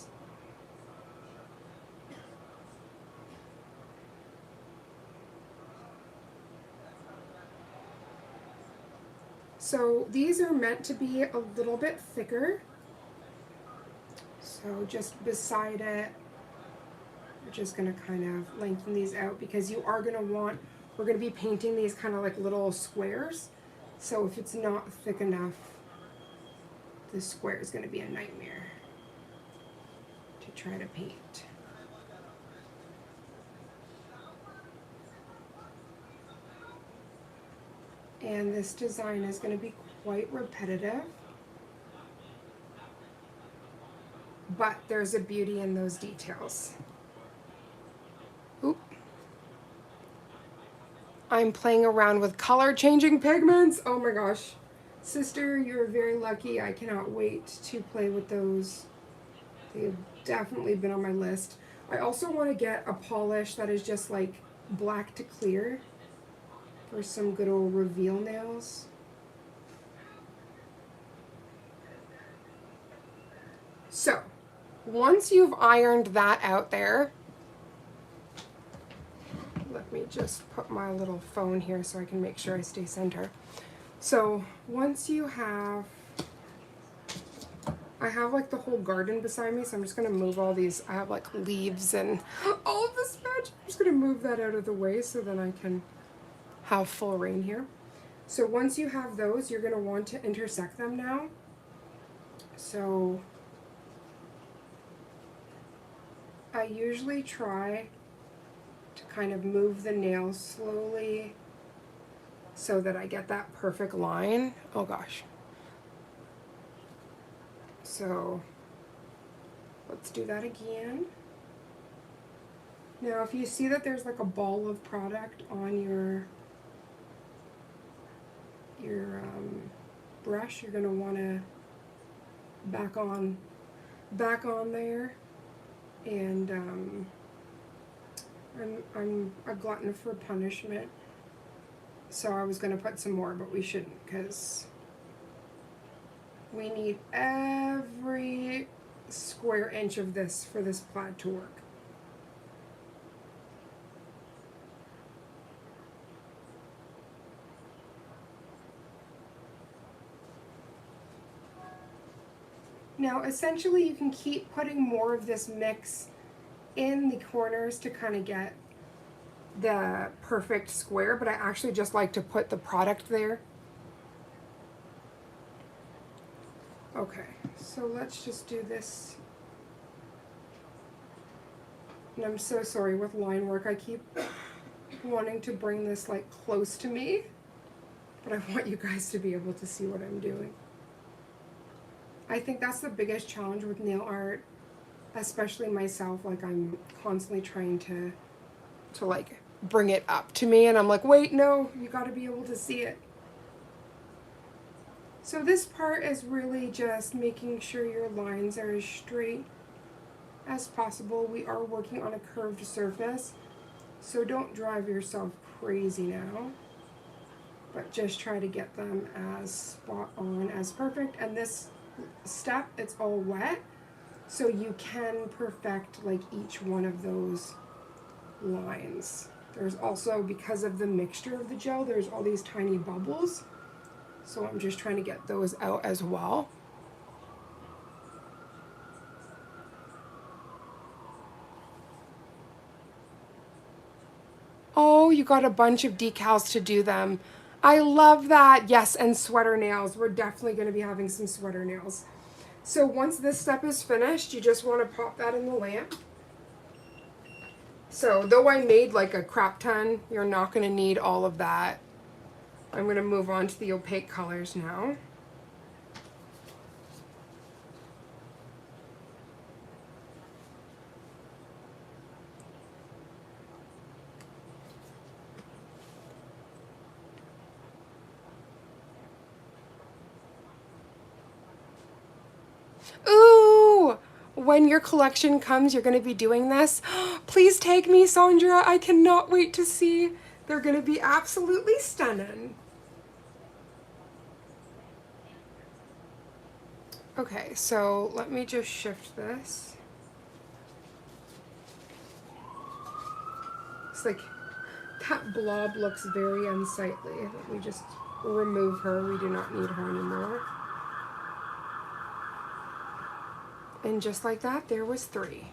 So these are meant to be a little bit thicker. So just beside it, we're just going to kind of lengthen these out, because you are going to want, we're going to be painting these kind of like little squares. So if it's not thick enough, this square is going to be a nightmare to try to paint. And this design is going to be quite repetitive, but there's a beauty in those details. Oop. I'm playing around with color changing pigments. Oh my gosh. Sister, you're very lucky. I cannot wait to play with those. They've definitely been on my list. I also want to get a polish that is just like black to clear for some good old reveal nails. So, once you've ironed that out there, let me just put my little phone here so I can make sure I stay center. So, once you have, I have like the whole garden beside me, so I'm just going to move all these, I have like leaves and all of this magic. I'm just going to move that out of the way so then I can have full reign here. So once you have those, you're going to want to intersect them now. So I usually try to kind of move the nails slowly so that I get that perfect line. Oh gosh. So let's do that again. Now if you see that there's like a ball of product on your brush, you're going to want to back on there. And I'm a glutton for punishment, so I was going to put some more, but we shouldn't, because we need every square inch of this for this plaid to work. Now essentially you can keep putting more of this mix in the corners to kind of get the perfect square, but I actually just like to put the product there. Okay, so let's just do this. And I'm so sorry with line work, I keep wanting to bring this like close to me, but I want you guys to be able to see what I'm doing. I think that's the biggest challenge with nail art, especially myself. Like I'm constantly trying to like bring it up to me, and I'm like, wait, no, you got to be able to see it. So this part is really just making sure your lines are as straight as possible. We are working on a curved surface, so don't drive yourself crazy now, but just try to get them as spot on as perfect. And this step, it's all wet, so you can perfect like each one of those lines. There's also, because of the mixture of the gel, there's all these tiny bubbles, so I'm just trying to get those out as well. Oh, you got a bunch of decals to do them. I love that. Yes, and sweater nails. We're definitely going to be having some sweater nails. So once this step is finished, you just want to pop that in the lamp. So though I made like a crap ton, you're not going to need all of that. I'm going to move on to the opaque colors now. Ooh! When your collection comes, you're going to be doing this. Please tag me, Sandra. I cannot wait to see. They're going to be absolutely stunning. Okay, so let me just shift this. It's like that blob looks very unsightly. Let me just remove her. We do not need her anymore. And just like that, there was 3.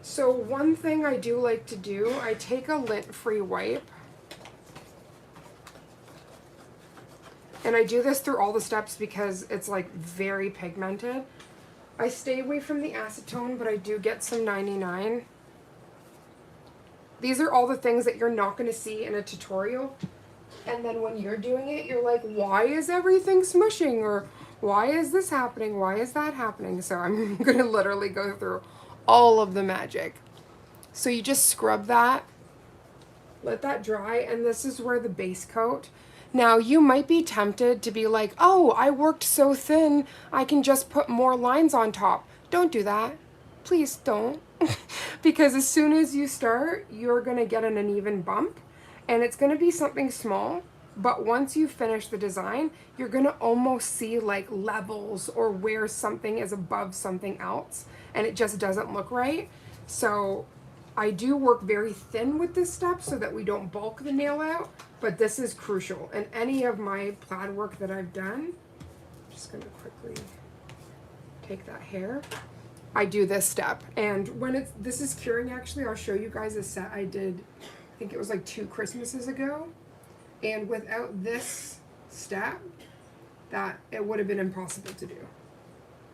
So one thing I do like to do, I take a lint-free wipe, and I do this through all the steps because it's like very pigmented. I stay away from the acetone, but I do get some 99. These are all the things that you're not going to see in a tutorial. And then when you're doing it, you're like, why is everything smushing? Or Why is this happening? Why is that happening? So I'm going to literally go through all of the magic. So you just scrub that, let that dry, and this is where the base coat. Now you might be tempted to be like, oh, I worked so thin, I can just put more lines on top. Don't do that. Please don't. Because as soon as you start, you're going to get an uneven bump, and it's going to be something small. But once you finish the design, you're going to almost see like levels or where something is above something else, and it just doesn't look right. So I do work very thin with this step so that we don't bulk the nail out, but this is crucial. And any of my plaid work that I've done, I'm just going to quickly take that hair. I do this step, and when this is curing, actually, I'll show you guys a set I did, I think it was like 2 Christmases ago. And without this step, that it would have been impossible to do.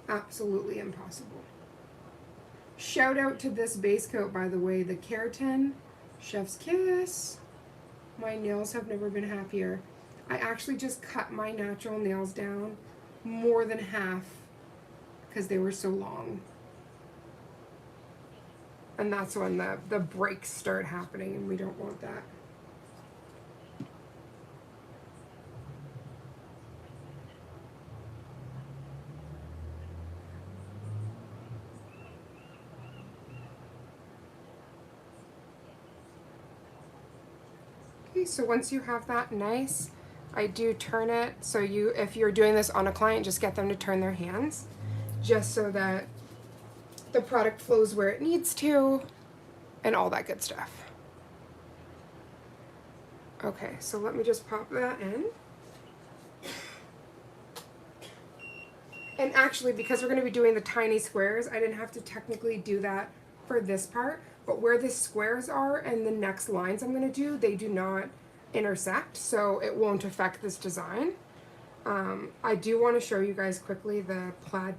Absolutely impossible. Shout out to this base coat, by the way, the Keratin Chef's Kiss. My nails have never been happier. I actually just cut my natural nails down more than half because they were so long. And that's when the breaks start happening, and we don't want that. Okay, so once you have that nice, I do turn it. So if you're doing this on a client, just get them to turn their hands, just so that the product flows where it needs to, and all that good stuff. Okay, so let me just pop that in. And actually, because we're going to be doing the tiny squares, I didn't have to technically do that for this part, but where the squares are and the next lines I'm going to do, they do not intersect, so it won't affect this design. I do want to show you guys quickly the plaid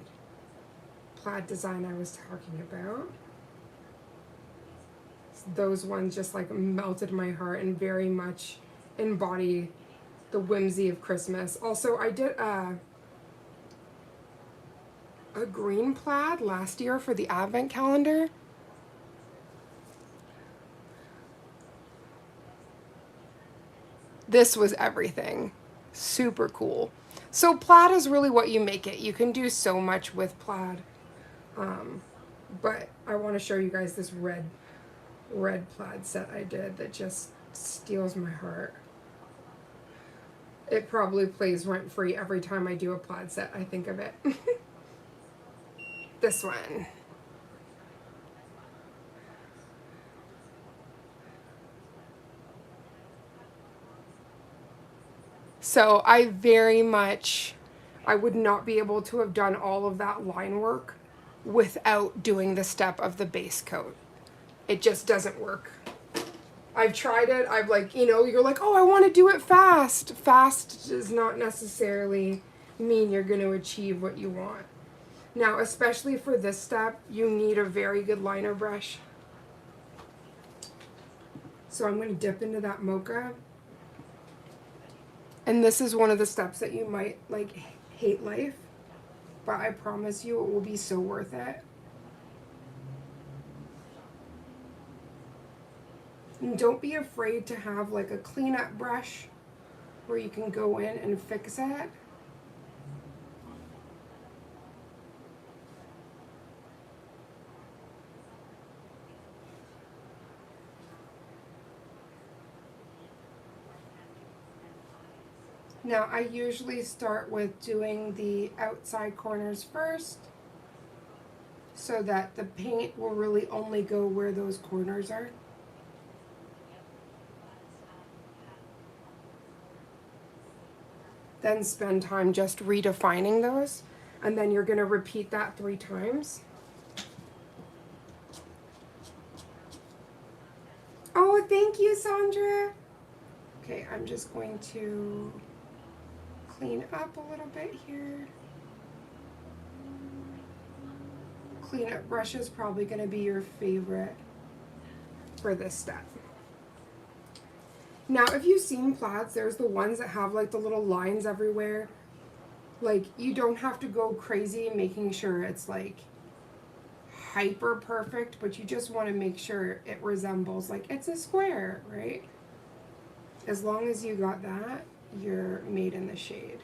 design I was talking about. Those ones just like melted my heart and very much embody the whimsy of Christmas. Also, I did a green plaid last year for the advent calendar. This was everything. Super cool. So plaid is really what you make it. You can do so much with plaid. But I want to show you guys this red plaid set I did that just steals my heart. It probably plays rent-free every time I do a plaid set. I think of it. This one. So I would not be able to have done all of that line work without doing the step of the base coat. It just doesn't work. I've tried it. I've like, you're like, oh, I want to do it fast. Fast does not necessarily mean you're going to achieve what you want. Now, especially for this step, you need a very good liner brush. So I'm going to dip into that Mocha. And this is one of the steps that you might like hate life, but I promise you it will be so worth it. And don't be afraid to have like a cleanup brush where you can go in and fix it. Now I usually start with doing the outside corners first so that the paint will really only go where those corners are. Then spend time just redefining those, and then you're going to repeat that 3 times. Oh, thank you, Sandra. Okay, I'm just going to clean up a little bit here. Cleanup brush is probably going to be your favorite for this step. Now, if you've seen plaids, there's the ones that have like the little lines everywhere. Like, you don't have to go crazy making sure it's like hyper perfect, but you just want to make sure it resembles like it's a square, right? As long as you got that, you're made in the shade.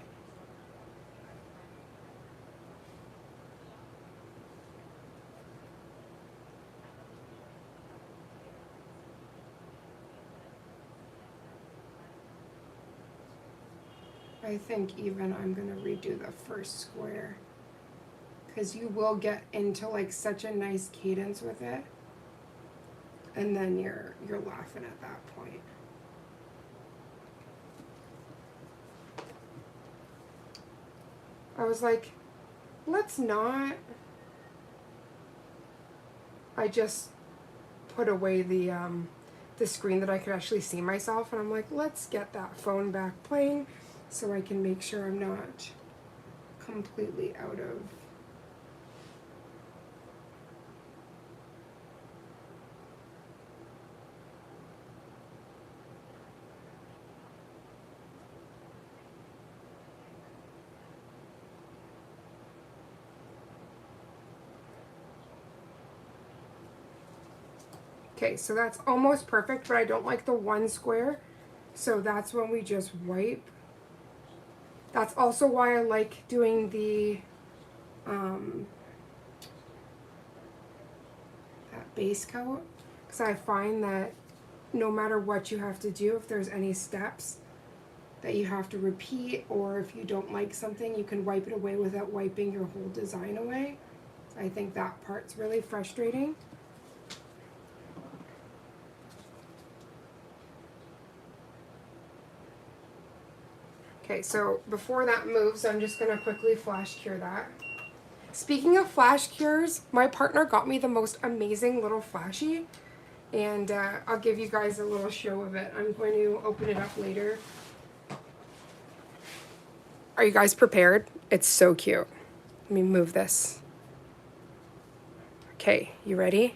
I think even I'm gonna redo the first square, because you will get into like such a nice cadence with it, and then you're laughing at that point. I was like, let's not. I just put away the screen that I could actually see myself, and I'm like, let's get that phone back playing so I can make sure I'm not completely out of. Okay, so that's almost perfect, but I don't like the one square, so that's when we just wipe. That's also why I like doing the that base coat, because I find that no matter what you have to do, if there's any steps that you have to repeat, or if you don't like something, you can wipe it away without wiping your whole design away. So I think that part's really frustrating. Okay, so before that moves, I'm just gonna quickly flash cure that. Speaking of flash cures, my partner got me the most amazing little flashie, and I'll give you guys a little show of it. I'm going to open it up later. Are you guys prepared? It's so cute. Let me move this. Okay, you ready?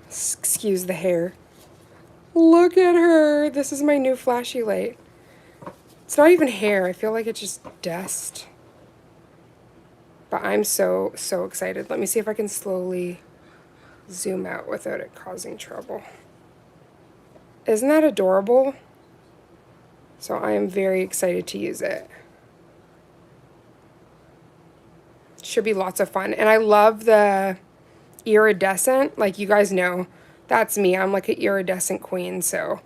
Excuse the hair. Look at her. This is my new flashy light. It's not even hair. I feel like it's just dust. But I'm so excited. Let me see if I can slowly zoom out without it causing trouble. Isn't that adorable? So I am very excited to use it. Should be lots of fun. And I love the iridescent. Like, you guys know, that's me. I'm like an iridescent queen, so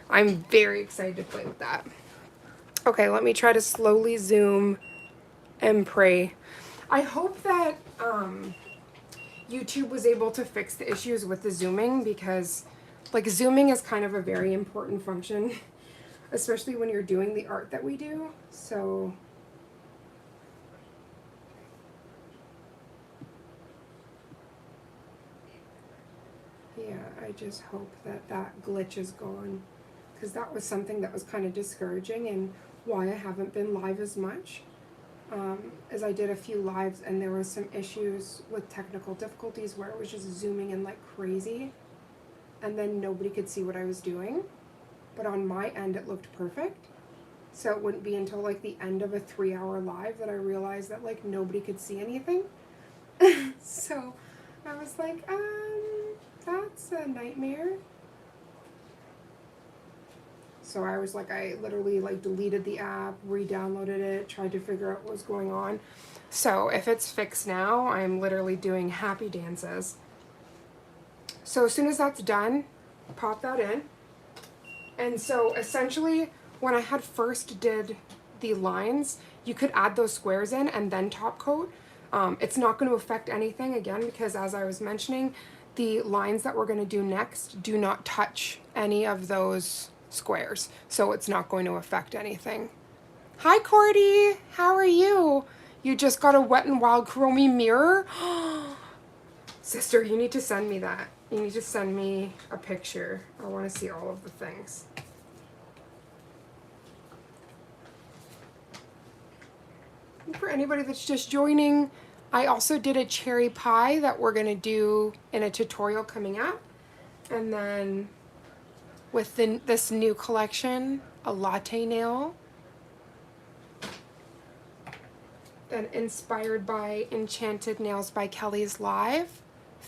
I'm very excited to play with that. Okay, let me try to slowly zoom and pray. I hope that YouTube was able to fix the issues with the zooming, because like zooming is kind of a very important function, especially when you're doing the art that we do. So yeah, I just hope that that glitch is gone, because that was something that was kind of discouraging and why I haven't been live as much. As I did a few lives and there was some issues with technical difficulties where it was just zooming in like crazy, and then nobody could see what I was doing. But on my end it looked perfect. So it wouldn't be until like the end of a 3-hour live that I realized that like nobody could see anything. So I was like, that's a nightmare. So I was like, I literally like deleted the app, re-downloaded it, tried to figure out what was going on. So if it's fixed now, I'm literally doing happy dances. So as soon as that's done, pop that in. And so essentially, when I had first did the lines, you could add those squares in and then top coat. It's not going to affect anything, again, because as I was mentioning, the lines that we're going to do next do not touch any of those squares, so it's not going to affect anything. Hi Cordy, how are you? You just got a Wet n Wild Chromie mirror? Sister, you need to send me that. You need to send me a picture. I want to see all of the things. And for anybody that's just joining, I also did a cherry pie that we're going to do in a tutorial coming up. And then with this new collection, a latte nail. Then inspired by Enchanted Nails by Kelly's Live.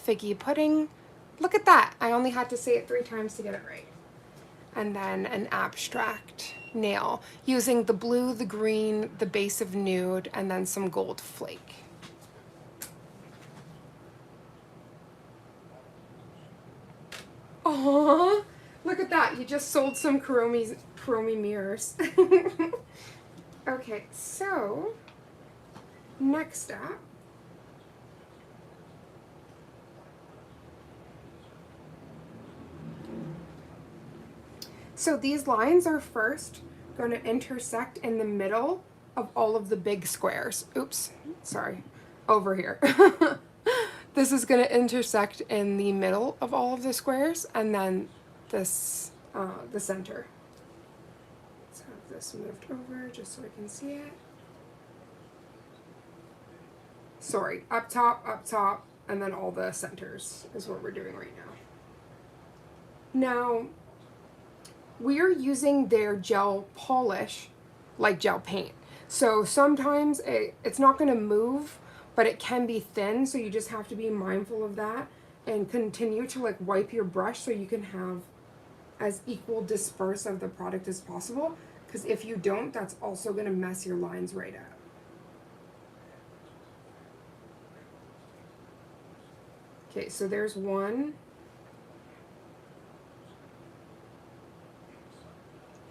Figgy pudding. Look at that. I only had to say it 3 times to get it right. And then an abstract nail using the blue, the green, the base of nude, and then some gold flake. Aww, look at that. You just sold some Kuromi mirrors. Okay, so next up, so these lines are first going to intersect in the middle of all of the big squares. Oops, sorry, over here. This is going to intersect in the middle of all of the squares, and then this, the center. Let's have this moved over just so I can see it. Sorry, up top, and then all the centers is what we're doing right now. Now, we are using their gel polish like gel paint. So sometimes it's not going to move, but it can be thin, so you just have to be mindful of that and continue to like wipe your brush so you can have as equal disperse of the product as possible, because if you don't, that's also going to mess your lines right up. Okay, so there's one.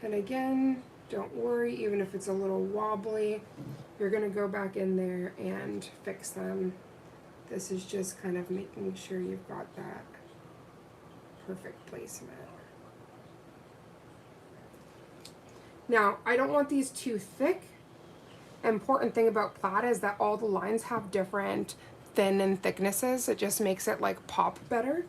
And again, don't worry, even if it's a little wobbly, you're going to go back in there and fix them. This is just kind of making sure you've got that perfect placement. Now, I don't want these too thick. Important thing about plaid is that all the lines have different thin and thicknesses. It just makes it like pop better.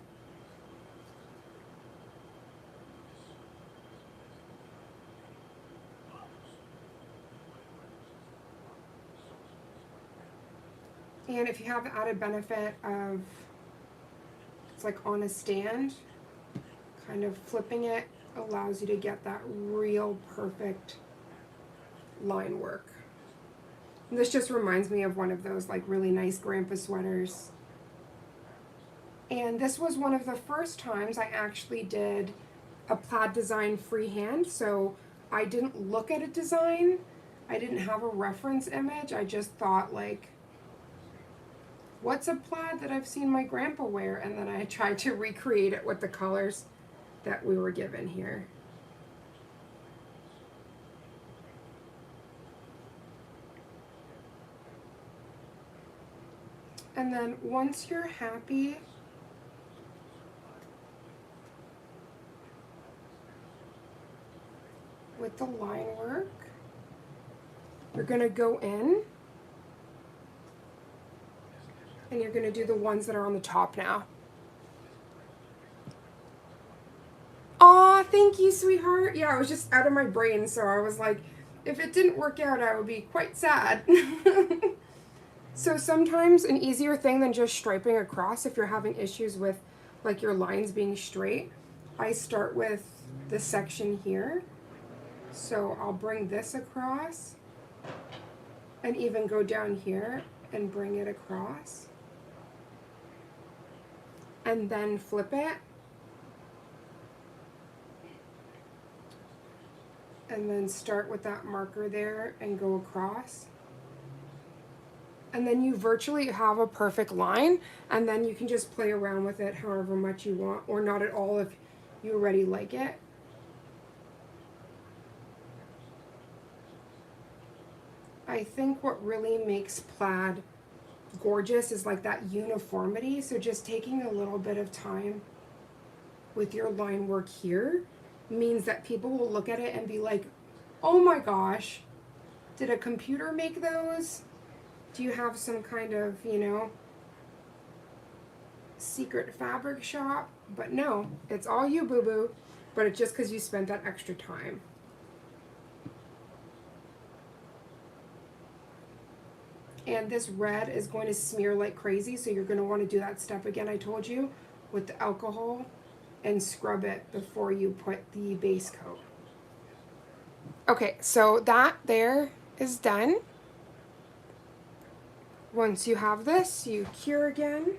And if you have the added benefit of it's like on a stand, kind of flipping it allows you to get that real perfect line work. And this just reminds me of one of those like really nice grandpa sweaters. And this was one of the first times I actually did a plaid design freehand. So I didn't look at a design. I didn't have a reference image. I just thought like, what's a plaid that I've seen my grandpa wear? And then I tried to recreate it with the colors that we were given here. And then once you're happy with the line work, you're going to go in and you're going to do the ones that are on the top now. Aw, thank you, sweetheart. Yeah, I was just out of my brain, so I was like, if it didn't work out, I would be quite sad. So sometimes an easier thing than just striping across, if you're having issues with like your lines being straight, I start with this section here. So I'll bring this across and even go down here and bring it across. And then flip it. And then start with that marker there and go across. And then you virtually have a perfect line, and then you can just play around with it however much you want, or not at all if you already like it. I think what really makes plaid gorgeous is like that uniformity, so just taking a little bit of time with your line work here means that people will look at it and be like, oh my gosh, did a computer make those? Do you have some kind of, you know, secret fabric shop? But no, it's all you, boo-boo, but it's just because you spent that extra time. And this red is going to smear like crazy, so you're going to want to do that step again I told you with the alcohol and scrub it before you put the base coat. Okay, so that there is done. Once you have this, you cure again.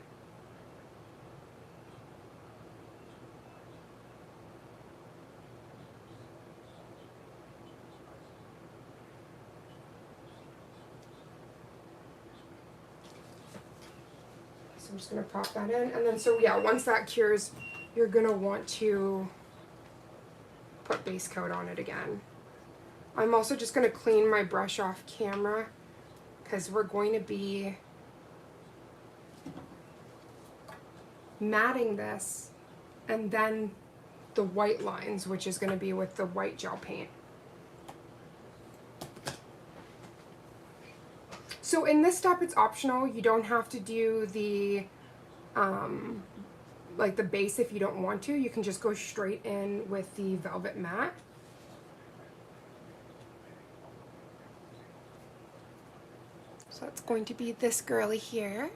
So I'm just gonna pop that in, and then so yeah, once that cures, you're gonna want to put base coat on it again. I'm also just gonna clean my brush off camera because we're going to be matting this and then the white lines, which is going to be with the white gel paint. So in this step, it's optional. You don't have to do the like the base if you don't want to. You can just go straight in with the velvet matte. So it's going to be this girly here.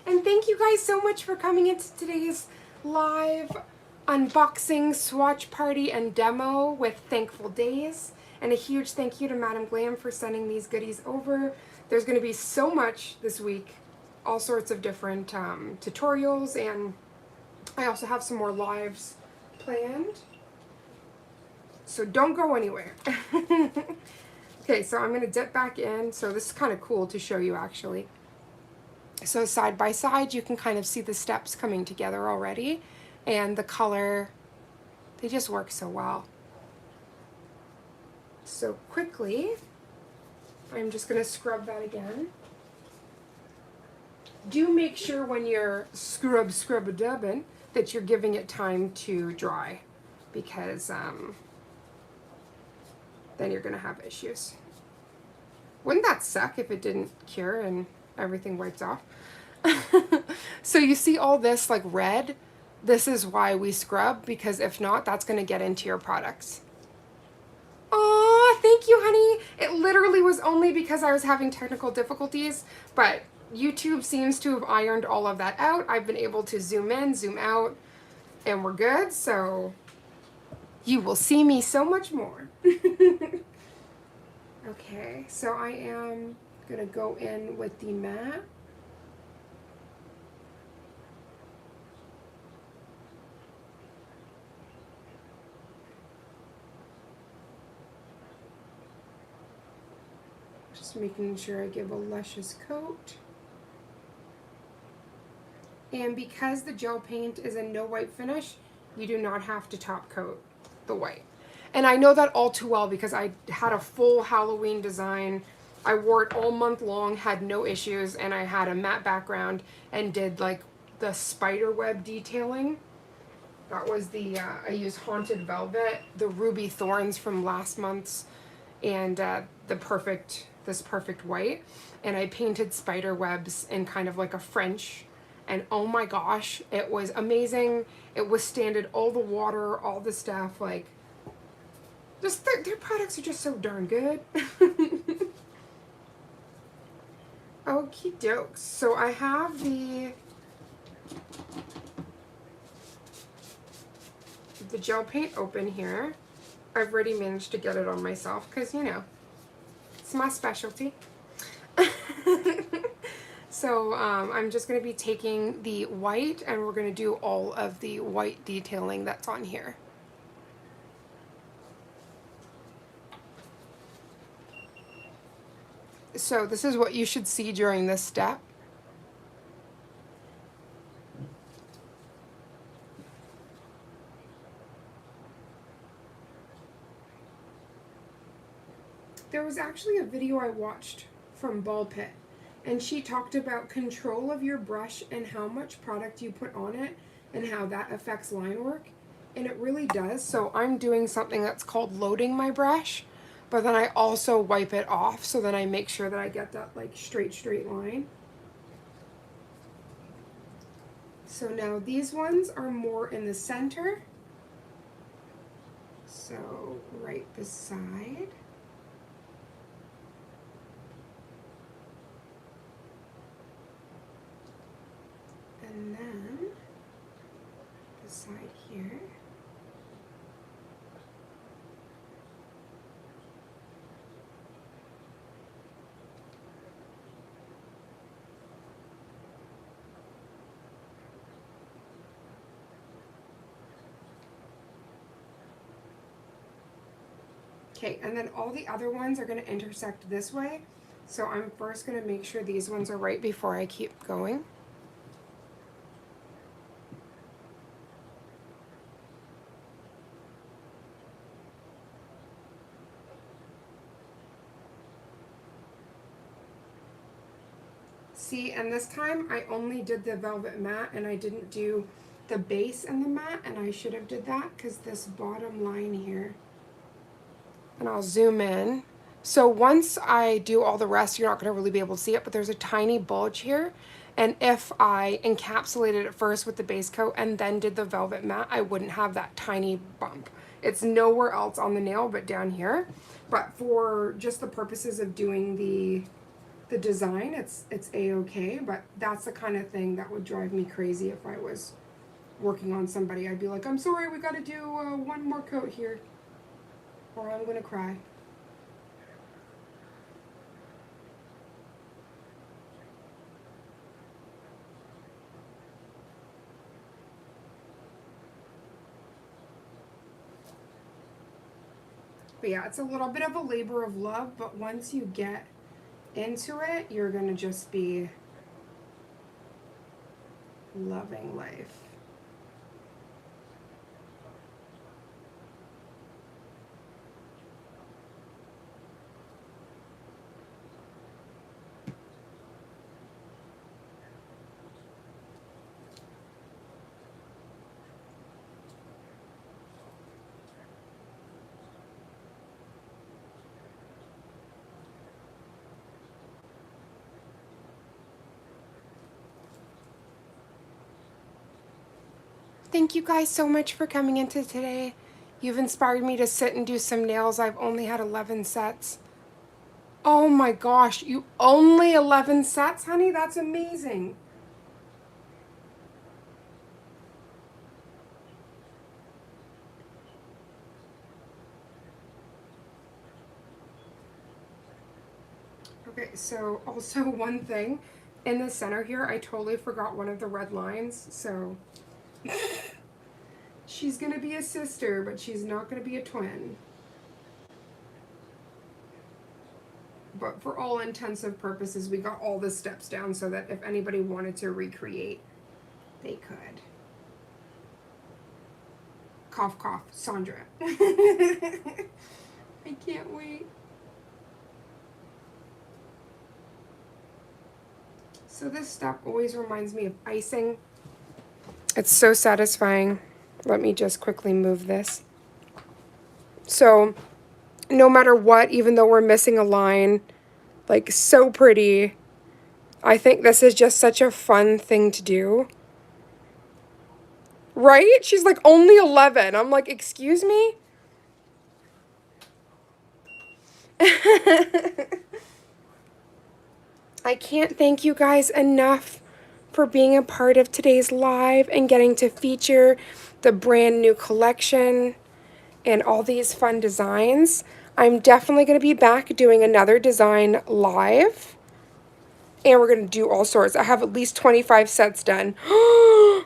And thank you guys so much for coming into today's live unboxing, swatch party, and demo with Thankful Days. And a huge thank you to Madam Glam for sending these goodies over. There's going to be so much this week, all sorts of different tutorials, and I also have some more lives planned. So don't go anywhere. Okay, so I'm going to dip back in. So this is kind of cool to show you actually. So side by side, you can kind of see the steps coming together already, and the color, they just work so well. So quickly, I'm just going to scrub that again. Do make sure when you're scrub-a-dubbing that you're giving it time to dry, because then you're going to have issues. Wouldn't that suck if it didn't cure and everything wipes off? So you see all this like red? This is why we scrub, because if not, that's going to get into your products. Aw, thank you, honey. It literally was only because I was having technical difficulties, but YouTube seems to have ironed all of that out. I've been able to zoom in, zoom out, and we're good. So you will see me so much more. Okay, so I am going to go in with the matte. Just making sure I give a luscious coat. And because the gel paint is a no white finish, you do not have to top coat the white. And I know that all too well because I had a full Halloween design. I wore it all month long, had no issues, and I had a matte background and did like the spider web detailing. That was the, I used Haunted Velvet, the Ruby Thorns from last month's, and this perfect white. And I painted spider webs in kind of like a French, and oh my gosh, it was amazing. It withstanded all the water, all the stuff, like, just their products are just so darn good. Okie dokes. So I have the gel paint open here. I've already managed to get it on myself because, you know, it's my specialty. So I'm just going to be taking the white, and we're going to do all of the white detailing that's on here. So this is what you should see during this step. There was actually a video I watched from Ball Pit, and she talked about control of your brush and how much product you put on it and how that affects line work, and it really does. So I'm doing something that's called loading my brush, but then I also wipe it off, so then I make sure that I get that like straight line. So now these ones are more in the center, so right beside. And then the side here. Okay, and then all the other ones are going to intersect this way. So I'm first going to make sure these ones are right before I keep going. See, and this time I only did the velvet matte and I didn't do the base and the matte, and I should have did that because this bottom line here, and I'll zoom in. So once I do all the rest, you're not going to really be able to see it, but there's a tiny bulge here. And if I encapsulated it first with the base coat and then did the velvet matte, I wouldn't have that tiny bump. It's nowhere else on the nail but down here. But for just the purposes of doing the design, it's a-okay, but that's the kind of thing that would drive me crazy if I was working on somebody. I'd be like, I'm sorry, we got to do one more coat here, or I'm going to cry. But yeah, it's a little bit of a labor of love, but once you get into it, you're going to just be loving life. Thank you guys so much for coming into today. You've inspired me to sit and do some nails. I've only had 11 sets. Oh my gosh, you only 11 sets, honey? That's amazing. Okay, so also one thing, in the center here, I totally forgot one of the red lines, so she's gonna be a sister, but she's not gonna be a twin. But for all intensive purposes, we got all the steps down so that if anybody wanted to recreate, they could. Cough, cough, Sandra. I can't wait. So this step always reminds me of icing. It's so satisfying. Let me just quickly move this. So no matter what, even though we're missing a line, like so pretty, I think this is just such a fun thing to do. Right? She's like only 11. I'm like, excuse me? I can't thank you guys enough for being a part of today's live and getting to feature the brand new collection and all these fun designs. I'm definitely going to be back doing another design live, and we're going to do all sorts. I have at least 25 sets done. Oh,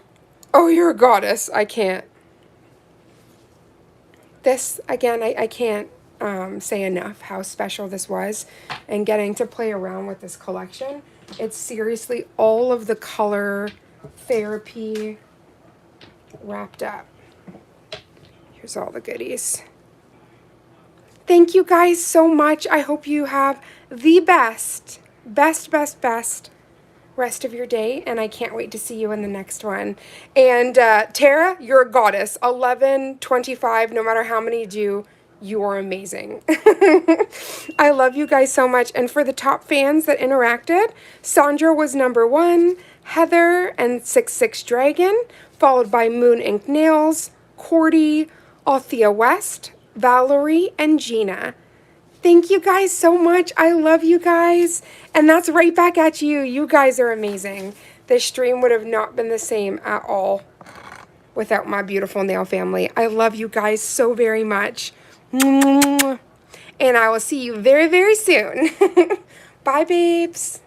you're a goddess. I can't. This, again, I can't say enough how special this was, and getting to play around with this collection. It's seriously all of the color therapy wrapped up. Here's all the goodies. Thank you guys so much. I hope you have the best rest of your day, and I can't wait to see you in the next one. And Tara, you're a goddess. 11, 25, no matter how many you do, you're amazing. I love you guys so much. And for the top fans that interacted, Sandra was number 1, Heather and 66 Dragon, followed by Moon Ink Nails, Cordy, Althea West, Valerie, and Gina. Thank you guys so much. I love you guys. And that's right back at you. You guys are amazing. This stream would have not been the same at all without my beautiful nail family. I love you guys so very much. And I will see you very, very soon. Bye, babes.